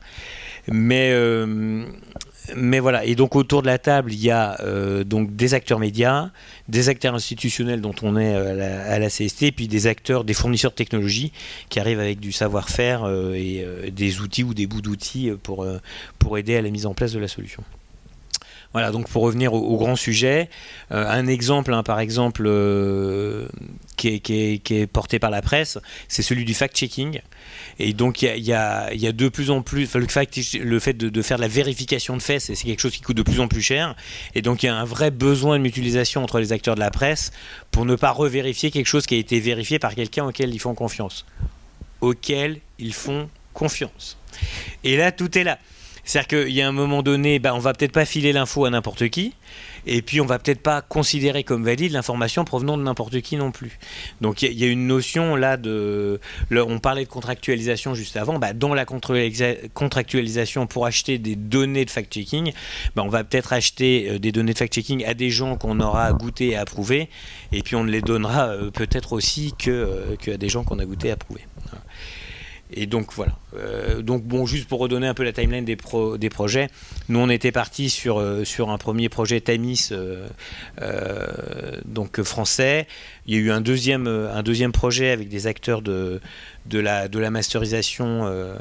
Mais voilà, et donc autour de la table, il y a donc des acteurs médias, des acteurs institutionnels dont on est à la CST, et puis des fournisseurs de technologie qui arrivent avec du savoir-faire et des outils ou des bouts d'outils pour aider à la mise en place de la solution. Voilà, donc pour revenir au grand sujet, un exemple, par exemple, qui est porté par la presse, c'est celui du fact-checking. Et donc il y a de plus en plus, le fait de faire de la vérification de faits, c'est quelque chose qui coûte de plus en plus cher. Et donc il y a un vrai besoin de mutualisation entre les acteurs de la presse pour ne pas revérifier quelque chose qui a été vérifié par quelqu'un auquel ils font confiance. Et là, tout est là. C'est-à-dire qu'il y a un moment donné, on va peut-être pas filer l'info à n'importe qui, et puis on va peut-être pas considérer comme valide l'information provenant de n'importe qui non plus. Donc il y a une notion là on parlait de contractualisation juste avant, dans la contractualisation pour acheter des données de fact-checking, on va peut-être acheter des données de fact-checking à des gens qu'on aura goûté et approuvé, et puis on ne les donnera peut-être aussi qu'à des gens qu'on a goûté et approuvé. Et donc voilà. Juste pour redonner un peu la timeline des projets, nous on était partis sur un premier projet Tamis, donc français. Il y a eu un deuxième projet avec des acteurs de la masterisation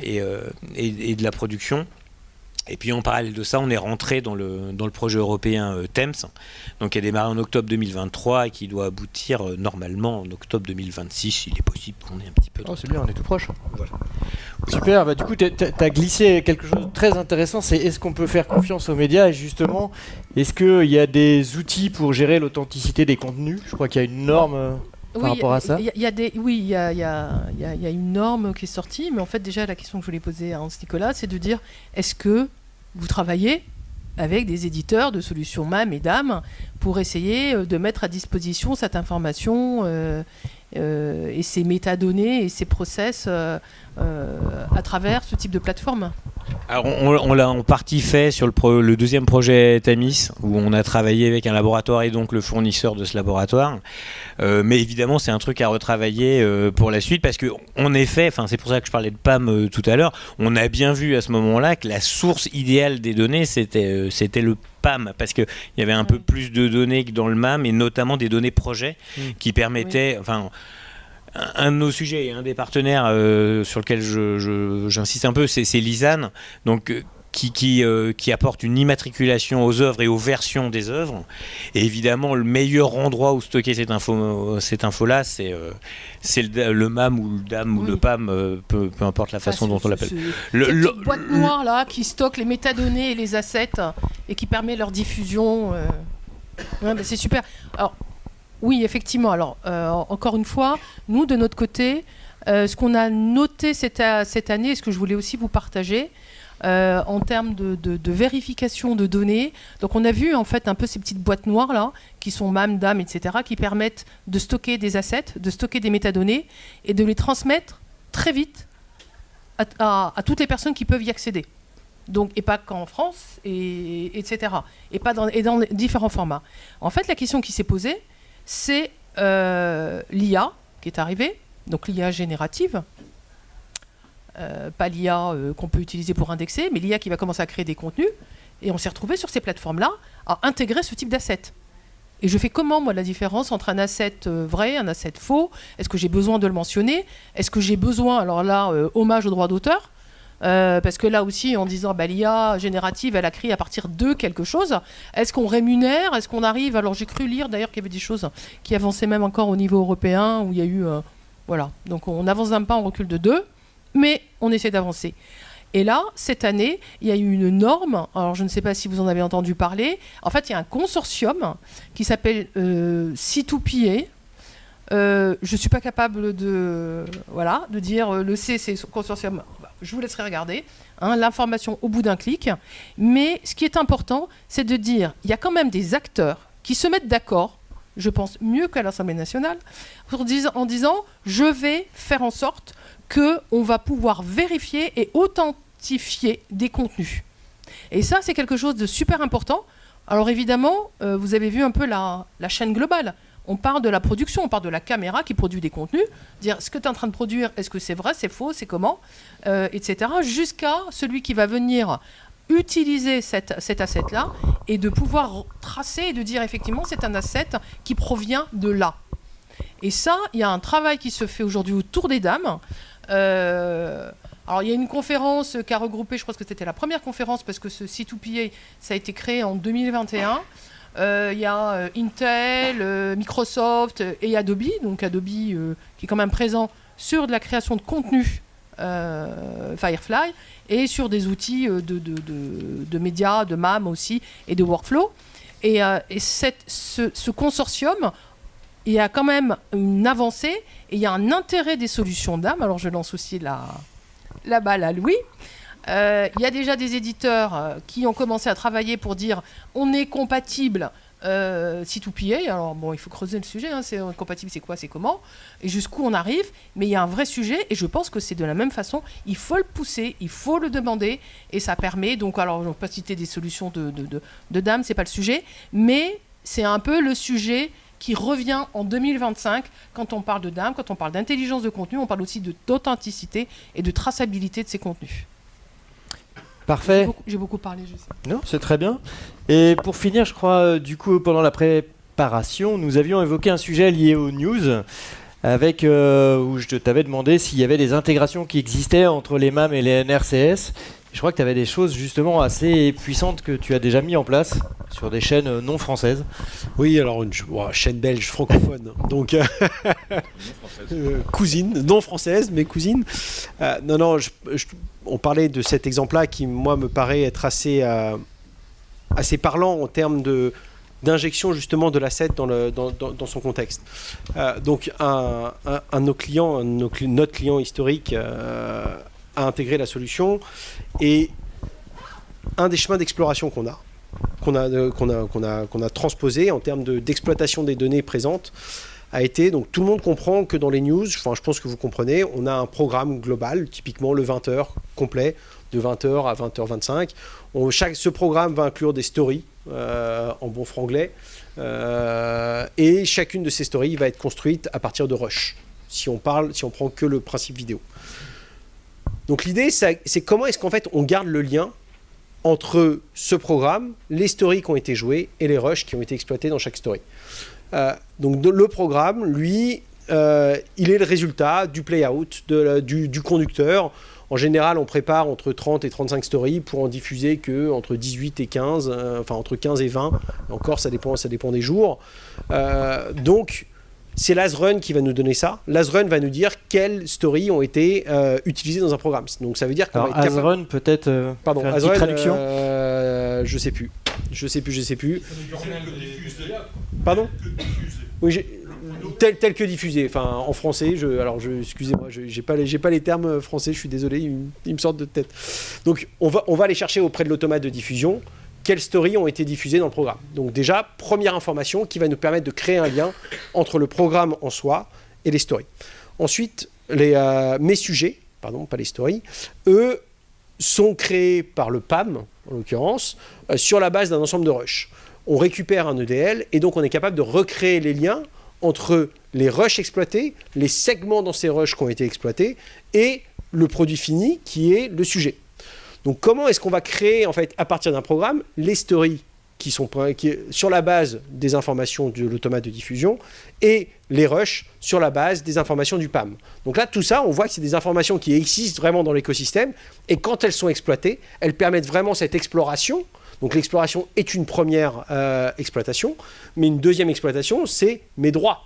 et de la production. Et puis en parallèle de ça, on est rentré dans le projet européen TEMS, donc qui a démarré en octobre 2023 et qui doit aboutir normalement en octobre 2026, il est possible qu'on ait un petit peu de... Oh, c'est bien, on est tout proche. Voilà. Super, du coup tu as glissé quelque chose de très intéressant, c'est est-ce qu'on peut faire confiance aux médias, et justement, est-ce qu'il y a des outils pour gérer l'authenticité des contenus? Je crois qu'il y a une norme... par rapport à ça. Il y a une norme qui est sortie, mais en fait déjà la question que je voulais poser à Hans Nicolas, c'est de dire, est-ce que vous travaillez avec des éditeurs de solutions MAM et DAM pour essayer de mettre à disposition cette information et ces métadonnées et ces process à travers ce type de plateforme? Alors on l'a en partie fait sur le deuxième projet Tamis, où on a travaillé avec un laboratoire et donc le fournisseur de ce laboratoire. Mais évidemment, c'est un truc à retravailler pour la suite, parce que en effet, c'est pour ça que je parlais de PAM tout à l'heure, on a bien vu à ce moment-là que la source idéale des données, c'était le PAM, parce qu'il y avait un peu plus de données que dans le MAM, et notamment des données projets qui permettaient... Un de nos sujets et un des partenaires sur lequel j'insiste un peu, c'est l'ISAN, donc qui apporte une immatriculation aux œuvres et aux versions des œuvres. Et évidemment, le meilleur endroit où stocker cette info-là, c'est le MAM ou le DAM ou le PAM, peu importe la façon dont on l'appelle. Cette petite boîte noire là qui stocke les métadonnées et les assets et qui permet leur diffusion. C'est super. Alors, oui, effectivement. Alors, encore une fois, nous, de notre côté, ce qu'on a noté cette année, et ce que je voulais aussi vous partager, en termes de vérification de données, donc on a vu en fait un peu ces petites boîtes noires là, qui sont MAM, DAM, etc., qui permettent de stocker des assets, de stocker des métadonnées, et de les transmettre très vite à toutes les personnes qui peuvent y accéder. Donc, et pas qu'en France, etc. Et dans différents formats. En fait, la question qui s'est posée, c'est l'IA qui est arrivée, donc l'IA générative, pas l'IA qu'on peut utiliser pour indexer, mais l'IA qui va commencer à créer des contenus, et on s'est retrouvé sur ces plateformes-là à intégrer ce type d'asset. Et je fais comment, moi, la différence entre un asset vrai, un asset faux? Est-ce que j'ai besoin de le mentionner? Est-ce que j'ai besoin, alors là, hommage au droit d'auteur, parce que là aussi, en disant l'IA générative, elle a créé à partir de quelque chose. Est-ce qu'on rémunère? Est-ce qu'on arrive? Alors j'ai cru lire d'ailleurs qu'il y avait des choses qui avançaient même encore au niveau européen, où il y a eu... voilà. Donc on avance d'un pas, on recule de deux, mais on essaie d'avancer. Et là, cette année, il y a eu une norme, alors je ne sais pas si vous en avez entendu parler. En fait, il y a un consortium qui s'appelle C2PA. Je ne suis pas capable de dire le C, c'est consortium. Je vous laisserai regarder l'information au bout d'un clic. Mais ce qui est important, c'est de dire il y a quand même des acteurs qui se mettent d'accord, je pense mieux qu'à l'Assemblée nationale, en disant je vais faire en sorte qu'on va pouvoir vérifier et authentifier des contenus. Et ça, c'est quelque chose de super important. Alors évidemment, vous avez vu un peu la chaîne globale. On parle de la production, on parle de la caméra qui produit des contenus, dire ce que tu es en train de produire, est-ce que c'est vrai, c'est faux, c'est comment, etc. Jusqu'à celui qui va venir utiliser cet asset-là et de pouvoir tracer et de dire effectivement c'est un asset qui provient de là. Et ça, il y a un travail qui se fait aujourd'hui autour des dames. Alors Alors, il y a une conférence qui a regroupé, je crois que c'était la première conférence, parce que ce C2PA, ça a été créé en 2021. Il y a Intel, Microsoft et Adobe, donc Adobe qui est quand même présent sur de la création de contenu Firefly et sur des outils de médias, de MAM aussi et de workflow. Et ce consortium, il y a quand même une avancée et il y a un intérêt des solutions DAM. Alors je lance aussi la balle à Louis. Il y a déjà des éditeurs qui ont commencé à travailler pour dire on est compatible C2PA. Alors bon, il faut creuser le sujet, hein, c'est compatible, c'est quoi, c'est comment, et jusqu'où on arrive. Mais il y a un vrai sujet et je pense que c'est de la même façon. Il faut le pousser, il faut le demander et ça permet. Donc alors, je ne vais pas citer des solutions de DAM, c'est pas le sujet, mais c'est un peu le sujet qui revient en 2025 quand on parle de DAM, quand on parle d'intelligence de contenu, on parle aussi d'authenticité et de traçabilité de ces contenus. Parfait. J'ai beaucoup parlé, je sais. Non, c'est très bien. Et pour finir, je crois, du coup, pendant la préparation, nous avions évoqué un sujet lié aux news, avec où je t'avais demandé s'il y avait des intégrations qui existaient entre les MAM et les NRCS. Je crois que tu avais des choses justement assez puissantes que tu as déjà mis en place sur des chaînes non françaises. Oui, alors une chaîne belge francophone, donc cousine, non française, mais cousine. Non, on parlait de cet exemple-là qui, moi, me paraît être assez parlant en termes d'injection justement de l'asset dans son contexte. Donc, un de nos clients, notre client historique, a intégré la solution et un des chemins d'exploration qu'on a transposé en termes d'exploitation des données présentes a été, donc tout le monde comprend que dans les news, enfin je pense que vous comprenez, on a un programme global, typiquement le 20h complet, de 20h à 20h25. Ce programme va inclure des stories, en bon franglais, et chacune de ces stories va être construite à partir de Rush, si on prend que le principe vidéo. Donc l'idée, c'est comment est-ce qu'en fait on garde le lien entre ce programme, les stories qui ont été jouées et les rushs qui ont été exploités dans chaque story. Donc le programme, lui, il est le résultat du play-out, du conducteur. En général, on prépare entre 30 et 35 stories pour en diffuser que entre 18 et 15, enfin entre 15 et 20. Encore, ça dépend des jours. Donc, c'est l'AsRun qui va nous donner ça. L'AsRun va nous dire quelles stories ont été utilisées dans un programme. Donc ça veut dire qu'on va être capable... AsRun peut-être Pardon, faire une AsRun, petite traduction je sais plus. Pardon ? Oui, tel que diffusé. Enfin, en français, excusez-moi, j'ai pas les termes français, je suis désolé, ils me sortent de tête. Donc on va aller chercher auprès de l'automate de diffusion quelles stories ont été diffusées dans le programme. Donc déjà, première information qui va nous permettre de créer un lien entre le programme en soi et les stories. Ensuite, mes sujets, pardon, pas les stories, eux, sont créés par le PAM, en l'occurrence, sur la base d'un ensemble de rushs. On récupère un EDL et donc on est capable de recréer les liens entre les rushs exploités, les segments dans ces rushs qui ont été exploités et le produit fini qui est le sujet. Donc comment est-ce qu'on va créer en fait à partir d'un programme les stories qui sur la base des informations de l'automate de diffusion et les rushs sur la base des informations du PAM. Donc là tout ça on voit que c'est des informations qui existent vraiment dans l'écosystème et quand elles sont exploitées, elles permettent vraiment cette exploration. Donc l'exploration est une première exploitation, mais une deuxième exploitation c'est mes droits.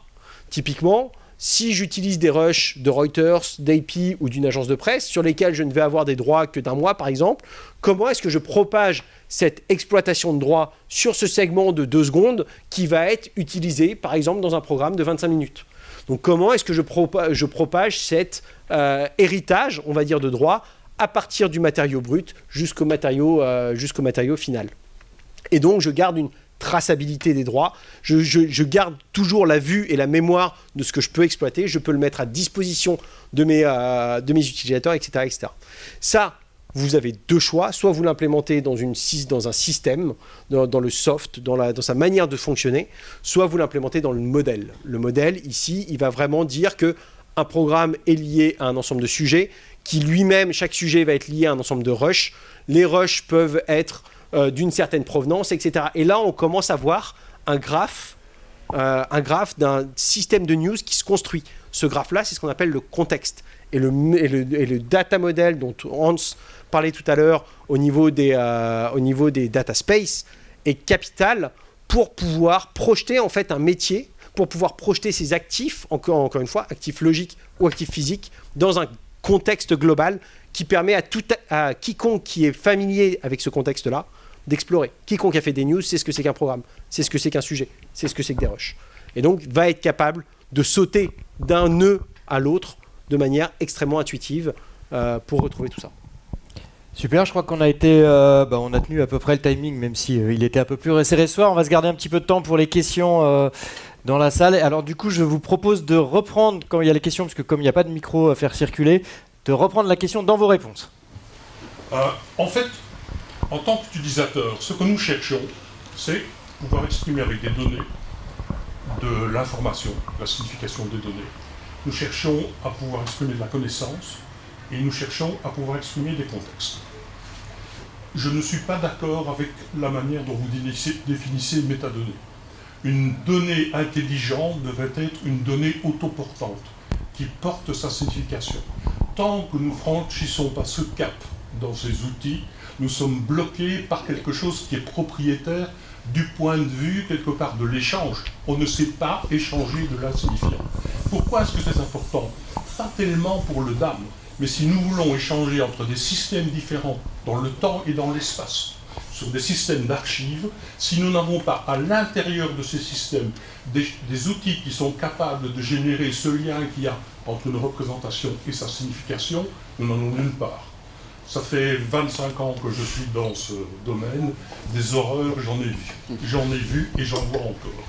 Typiquement, si j'utilise des rushs de Reuters, d'AP ou d'une agence de presse sur lesquels je ne vais avoir des droits que d'un mois par exemple, comment est-ce que je propage cette exploitation de droits sur ce segment de 2 secondes qui va être utilisé par exemple dans un programme de 25 minutes. Donc comment est-ce que je propage cet héritage, on va dire, de droits à partir du matériau brut jusqu'au matériau final. Et donc je garde une traçabilité des droits, je garde toujours la vue et la mémoire de ce que je peux exploiter, je peux le mettre à disposition de mes utilisateurs, etc., etc. Ça, vous avez 2 choix, soit vous l'implémentez dans un système, dans le soft, dans sa manière de fonctionner, soit vous l'implémentez dans le modèle. Le modèle, ici, il va vraiment dire qu'un programme est lié à un ensemble de sujets, qui lui-même, chaque sujet va être lié à un ensemble de rushs. Les rushs peuvent être d'une certaine provenance, etc. Et là, on commence à voir un graphe un graphe d'un système de news qui se construit. Ce graphe-là, c'est ce qu'on appelle le contexte. Et le data model dont Hans parlait tout à l'heure au niveau des data space est capital pour pouvoir projeter en fait un métier, pour pouvoir projeter ses actifs, encore une fois, actifs logiques ou actifs physiques, dans un contexte global qui permet à quiconque qui est familier avec ce contexte-là d'explorer. Quiconque a fait des news sait ce que c'est qu'un programme, sait ce que c'est qu'un sujet, sait ce que c'est que des rushs. Et donc va être capable de sauter d'un nœud à l'autre de manière extrêmement intuitive pour retrouver tout ça. Super, je crois qu'on a été, on a tenu à peu près le timing, même si il était un peu plus resserré ce soir. On va se garder un petit peu de temps pour les questions dans la salle. Alors du coup, je vous propose de reprendre, quand il y a les questions, parce que comme il n'y a pas de micro à faire circuler, de reprendre la question dans vos réponses. En fait, en tant qu'utilisateur, ce que nous cherchons, c'est pouvoir exprimer avec des données de l'information, la signification des données. Nous cherchons à pouvoir exprimer de la connaissance et nous cherchons à pouvoir exprimer des contextes. Je ne suis pas d'accord avec la manière dont vous définissez une métadonnée. Une donnée intelligente devrait être une donnée autoportante, qui porte sa signification. Tant que nous ne franchissons pas ce cap dans ces outils, nous sommes bloqués par quelque chose qui est propriétaire du point de vue, quelque part, de l'échange. On ne sait pas échanger de l'insignifiant. Pourquoi est-ce que c'est important? Pas tellement pour le DAM, mais si nous voulons échanger entre des systèmes différents dans le temps et dans l'espace, sur des systèmes d'archives, si nous n'avons pas à l'intérieur de ces systèmes des outils qui sont capables de générer ce lien qu'il y a entre une représentation et sa signification, nous n'en avons nulle part. Ça fait 25 ans que je suis dans ce domaine, des horreurs, j'en ai vu. J'en ai vu et j'en vois encore.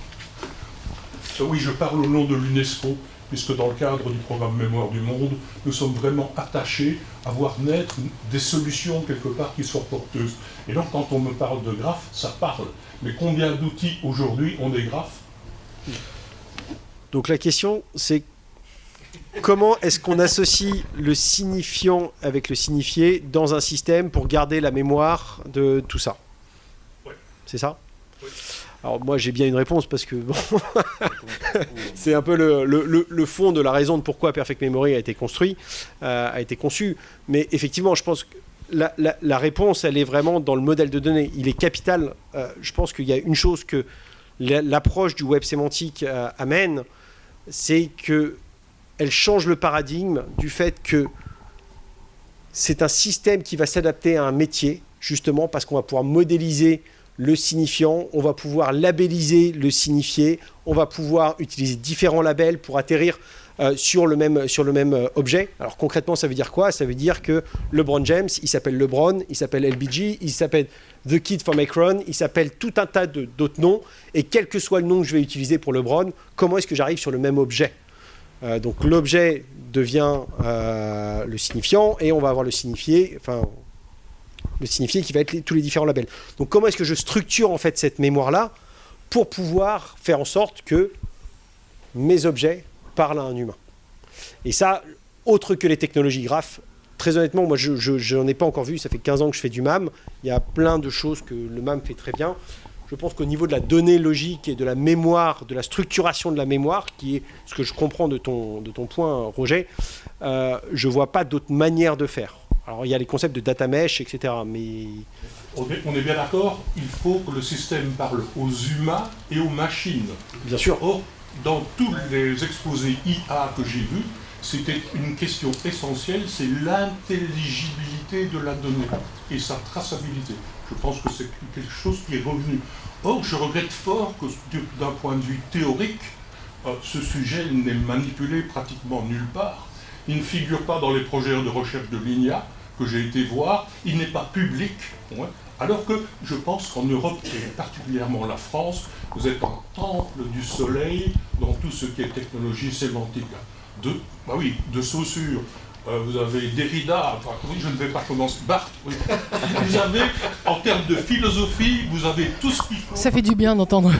Oui, je parle au nom de l'UNESCO, puisque dans le cadre du programme Mémoire du Monde, nous sommes vraiment attachés à voir naître des solutions quelque part qui soient porteuses. Et donc quand on me parle de graphes, ça parle. Mais combien d'outils aujourd'hui ont des graphes? Donc la question, c'est comment est-ce qu'on associe le signifiant avec le signifié dans un système pour garder la mémoire de tout ça? Ouais. C'est ça? Oui. Alors moi j'ai bien une réponse parce que bon, c'est un peu le fond de la raison de pourquoi Perfect Memory a été construit, a été conçu. Mais effectivement, je pense que la réponse, elle est vraiment dans le modèle de données. Il est capital. Je pense qu'il y a une chose que l'approche du web sémantique amène, c'est qu'elle change le paradigme du fait que c'est un système qui va s'adapter à un métier, justement parce qu'on va pouvoir modéliser le signifiant, on va pouvoir labelliser le signifié, on va pouvoir utiliser différents labels pour atterrir sur le même objet. Alors concrètement, ça veut dire quoi? Ça veut dire que LeBron James, il s'appelle LeBron, il s'appelle LBG, il s'appelle The Kid from Akron, il s'appelle tout un tas d'autres noms, et quel que soit le nom que je vais utiliser pour LeBron, comment est-ce que j'arrive sur le même objet? Donc l'objet devient le signifiant, et on va avoir le signifié qui va être tous les différents labels. Donc comment est-ce que je structure en fait cette mémoire-là pour pouvoir faire en sorte que mes objets parlent à un humain? Et ça, autre que les technologies graphes, très honnêtement, moi je n'en ai pas encore vu, ça fait 15 ans que je fais du MAM, il y a plein de choses que le MAM fait très bien. Je pense qu'au niveau de la donnée logique et de la mémoire, de la structuration de la mémoire, qui est ce que je comprends de ton point, Roger, je ne vois pas d'autre manière de faire. Alors il y a les concepts de data mesh, etc. Mais On est bien d'accord, il faut que le système parle aux humains et aux machines. bien sûr. Or, dans tous les exposés IA que j'ai vus, c'était une question essentielle, c'est l'intelligibilité de la donnée et sa traçabilité. Je pense que c'est quelque chose qui est revenu. Or, je regrette fort que d'un point de vue théorique, ce sujet n'est manipulé pratiquement nulle part. Il ne figure pas dans les projets de recherche de l'INIA que j'ai été voir, il n'est pas public. Ouais. Alors que je pense qu'en Europe, et particulièrement la France, vous êtes un temple du soleil dans tout ce qui est technologie sémantique. De Saussure, vous avez Derrida, oui, je ne vais pas commencer, Barthes, oui. Vous avez, en termes de philosophie, vous avez tout ce qu'il faut. Ça fait du bien d'entendre.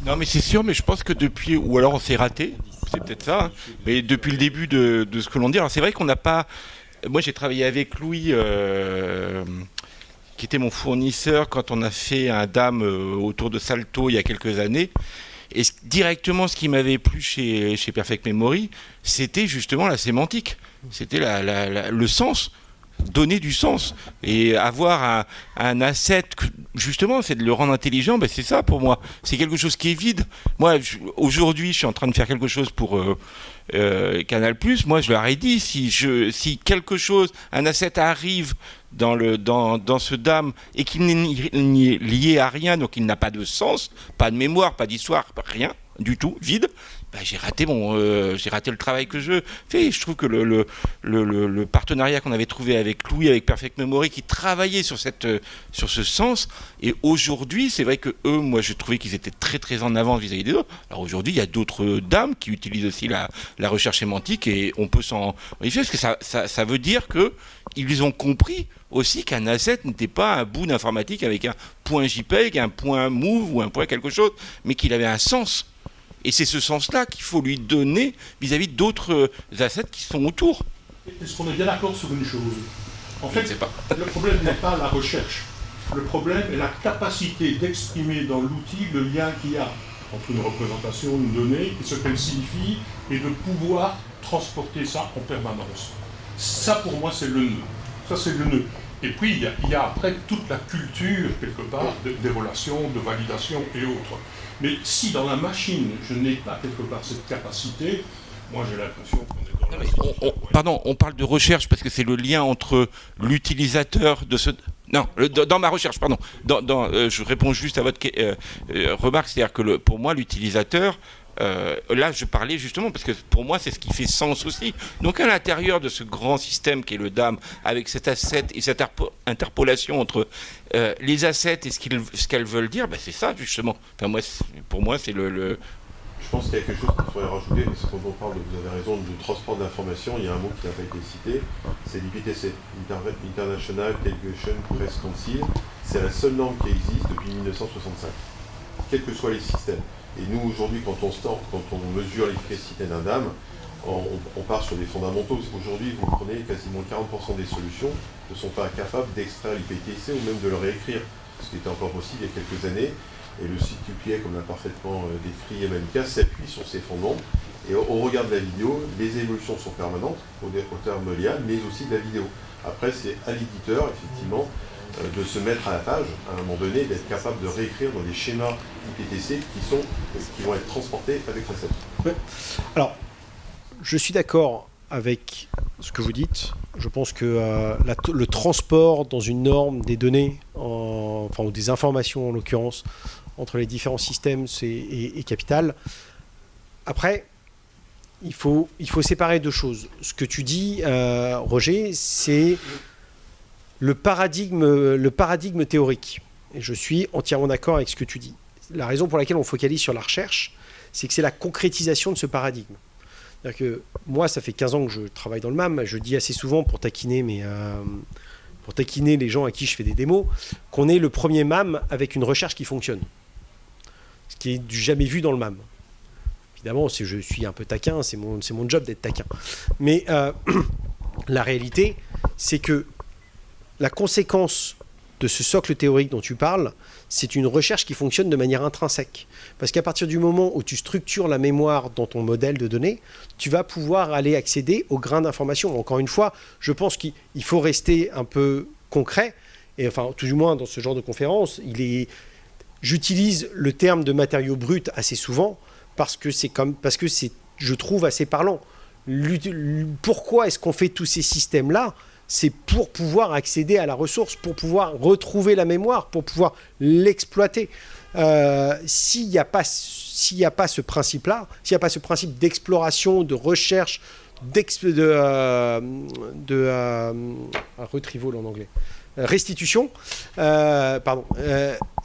Non mais c'est sûr, mais je pense que depuis, ou alors on s'est raté, c'est peut-être ça, hein, mais depuis le début de ce que l'on dit, alors c'est vrai qu'on n'a pas... Moi j'ai travaillé avec Louis, qui qui était mon fournisseur quand on a fait un DAM autour de Salto il y a quelques années. Et directement, ce qui m'avait plu chez Perfect Memory, c'était justement la sémantique. C'était le sens. Donner du sens et avoir un asset, justement, c'est de le rendre intelligent. C'est ça pour moi. C'est quelque chose qui est vide. Moi, aujourd'hui, je suis en train de faire quelque chose pour Canal+. Moi, je leur ai dit, si quelque chose, un asset arrive dans ce DAM et qu'il n'est lié à rien, donc il n'a pas de sens, pas de mémoire, pas d'histoire, rien du tout, vide. J'ai raté le travail que je fais. Je trouve que le partenariat qu'on avait trouvé avec Louis, avec Perfect Memory, qui travaillait sur ce sens. Et aujourd'hui, c'est vrai que eux, moi, je trouvais qu'ils étaient très très en avance vis-à-vis des autres. Alors aujourd'hui, il y a d'autres dames qui utilisent aussi la recherche sémantique et on peut s'en réfléchir parce que ça veut dire que ils ont compris aussi qu'un asset n'était pas un bout d'informatique avec un point JPEG, un point move ou un point quelque chose, mais qu'il avait un sens. Et c'est ce sens-là qu'il faut lui donner vis-à-vis d'autres assets qui sont autour. Est-ce qu'on est bien d'accord sur une chose? En fait, le problème n'est pas la recherche. Le problème est la capacité d'exprimer dans l'outil le lien qu'il y a entre une représentation, une donnée, et ce qu'elle signifie, et de pouvoir transporter ça en permanence. Ça, pour moi, c'est le nœud. Ça, c'est le nœud. Et puis, il y a après toute la culture, quelque part, des relations, de validation et autres. Mais si dans la machine, je n'ai pas quelque part cette capacité, moi j'ai l'impression qu'on est dans Pardon, on parle de recherche parce que c'est le lien entre l'utilisateur de ce... Non, dans ma recherche, pardon. Je réponds juste à votre remarque, c'est-à-dire que pour moi, l'utilisateur... là, je parlais justement parce que pour moi, c'est ce qui fait sens aussi. Donc, à l'intérieur de ce grand système qui est le DAM, avec cet asset et cette interpolation entre les assets et ce qu'elles veulent dire, c'est ça justement. Enfin, pour moi, c'est le... Je pense qu'il y a quelque chose qu'il faudrait rajouter, parce que quand on parle, vous avez raison, de transport d'information, il y a un mot qui n'a pas été cité, c'est l'IPTC, International Television Press Council. C'est la seule norme qui existe depuis 1965, quels que soient les systèmes. Et nous, aujourd'hui, quand on mesure l'efficacité d'un DAM, on part sur des fondamentaux. Aujourd'hui, vous prenez quasiment 40% des solutions ne sont pas capables d'extraire l'IPTC ou même de le réécrire, ce qui était encore possible il y a quelques années. Et le site QPA, comme l'a parfaitement décrit Emanuka, s'appuie sur ces fondements. Et au regard de la vidéo, les évolutions sont permanentes, au terme LIA, mais aussi de la vidéo. Après, c'est à l'éditeur, effectivement, de se mettre à la page, à un moment donné, d'être capable de réécrire dans des schémas IPTC qui vont être transportés avec l'asset. Ouais. Alors, je suis d'accord avec ce que vous dites. Je pense que le transport dans une norme des données, ou des informations en l'occurrence, entre les différents systèmes, est capital. Après, il faut séparer deux choses. Ce que tu dis, Roger, c'est le paradigme théorique. Et je suis entièrement d'accord avec ce que tu dis. La raison pour laquelle on focalise sur la recherche, c'est que c'est la concrétisation de ce paradigme. C'est-à-dire que moi, ça fait 15 ans que je travaille dans le MAM. Je dis assez souvent, pour taquiner les gens à qui je fais des démos, qu'on est le premier MAM avec une recherche qui fonctionne. Ce qui est du jamais vu dans le MAM. Évidemment, je suis un peu taquin, c'est mon job d'être taquin. Mais la réalité, c'est que la conséquence de ce socle théorique dont tu parles, c'est une recherche qui fonctionne de manière intrinsèque. Parce qu'à partir du moment où tu structures la mémoire dans ton modèle de données, tu vas pouvoir aller accéder aux grains d'information. Encore une fois, je pense qu'il faut rester un peu concret, et enfin, tout du moins dans ce genre de conférence, j'utilise le terme de matériaux bruts assez souvent, parce que je trouve assez parlant. Pourquoi est-ce qu'on fait tous ces systèmes-là ? C'est pour pouvoir accéder à la ressource, pour pouvoir retrouver la mémoire, pour pouvoir l'exploiter. S'il n'y a pas ce principe-là, s'il n'y a pas ce principe d'exploration, de recherche, retrieval en anglais, restitution, à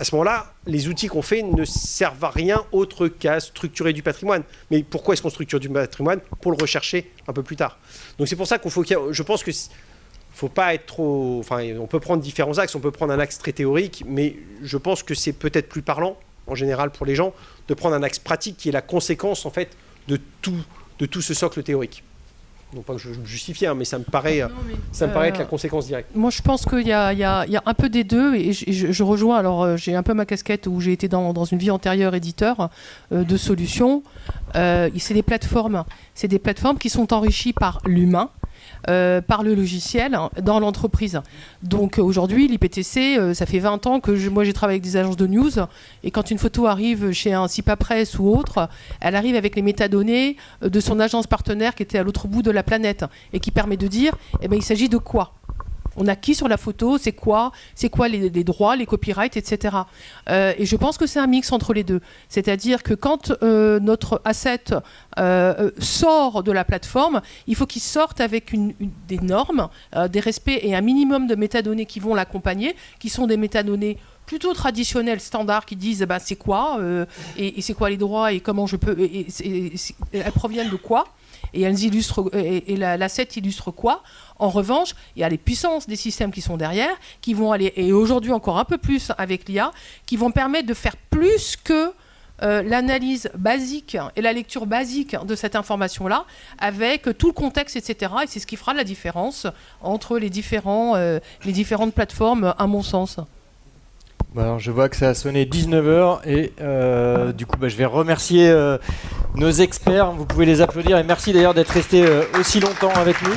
ce moment-là, les outils qu'on fait ne servent à rien autre qu'à structurer du patrimoine. Mais pourquoi est-ce qu'on structure du patrimoine ? Pour le rechercher un peu plus tard. Donc c'est pour ça je pense que faut pas être trop... Enfin, on peut prendre différents axes, on peut prendre un axe très théorique, mais je pense que c'est peut-être plus parlant, en général pour les gens, de prendre un axe pratique qui est la conséquence, en fait, de tout ce socle théorique. Non pas que je me justifie, hein, mais ça me paraît, Non, mais, être la conséquence directe. Moi, je pense qu'il y a un peu des deux, et je rejoins. Alors, j'ai un peu ma casquette où j'ai été dans une vie antérieure éditeur de solutions. C'est des plateformes. C'est des plateformes qui sont enrichies par l'humain. Par le logiciel dans l'entreprise. Donc aujourd'hui, l'IPTC, ça fait 20 ans que moi j'ai travaillé avec des agences de news, et quand une photo arrive chez un SIPA Press ou autre, elle arrive avec les métadonnées de son agence partenaire qui était à l'autre bout de la planète, et qui permet de dire, il s'agit de quoi ? On a qui sur la photo, c'est quoi les droits, les copyrights, etc. Et je pense que c'est un mix entre les deux. C'est-à-dire que quand notre asset sort de la plateforme, il faut qu'il sorte avec des normes, des respects et un minimum de métadonnées qui vont l'accompagner, qui sont des métadonnées plutôt traditionnelles, standards, qui disent c'est quoi, et c'est quoi les droits, et comment je peux... elles proviennent de quoi, et elles illustrent, et l'asset illustre quoi. En revanche, il y a les puissances des systèmes qui sont derrière, qui vont aller, et aujourd'hui encore un peu plus avec l'IA, qui vont permettre de faire plus que l'analyse basique et la lecture basique de cette information-là, avec tout le contexte, etc. Et c'est ce qui fera la différence entre les différentes plateformes, à mon sens. Bon, alors je vois que ça a sonné 19h, et du coup je vais remercier nos experts. Vous pouvez les applaudir, et merci d'ailleurs d'être restés aussi longtemps avec nous.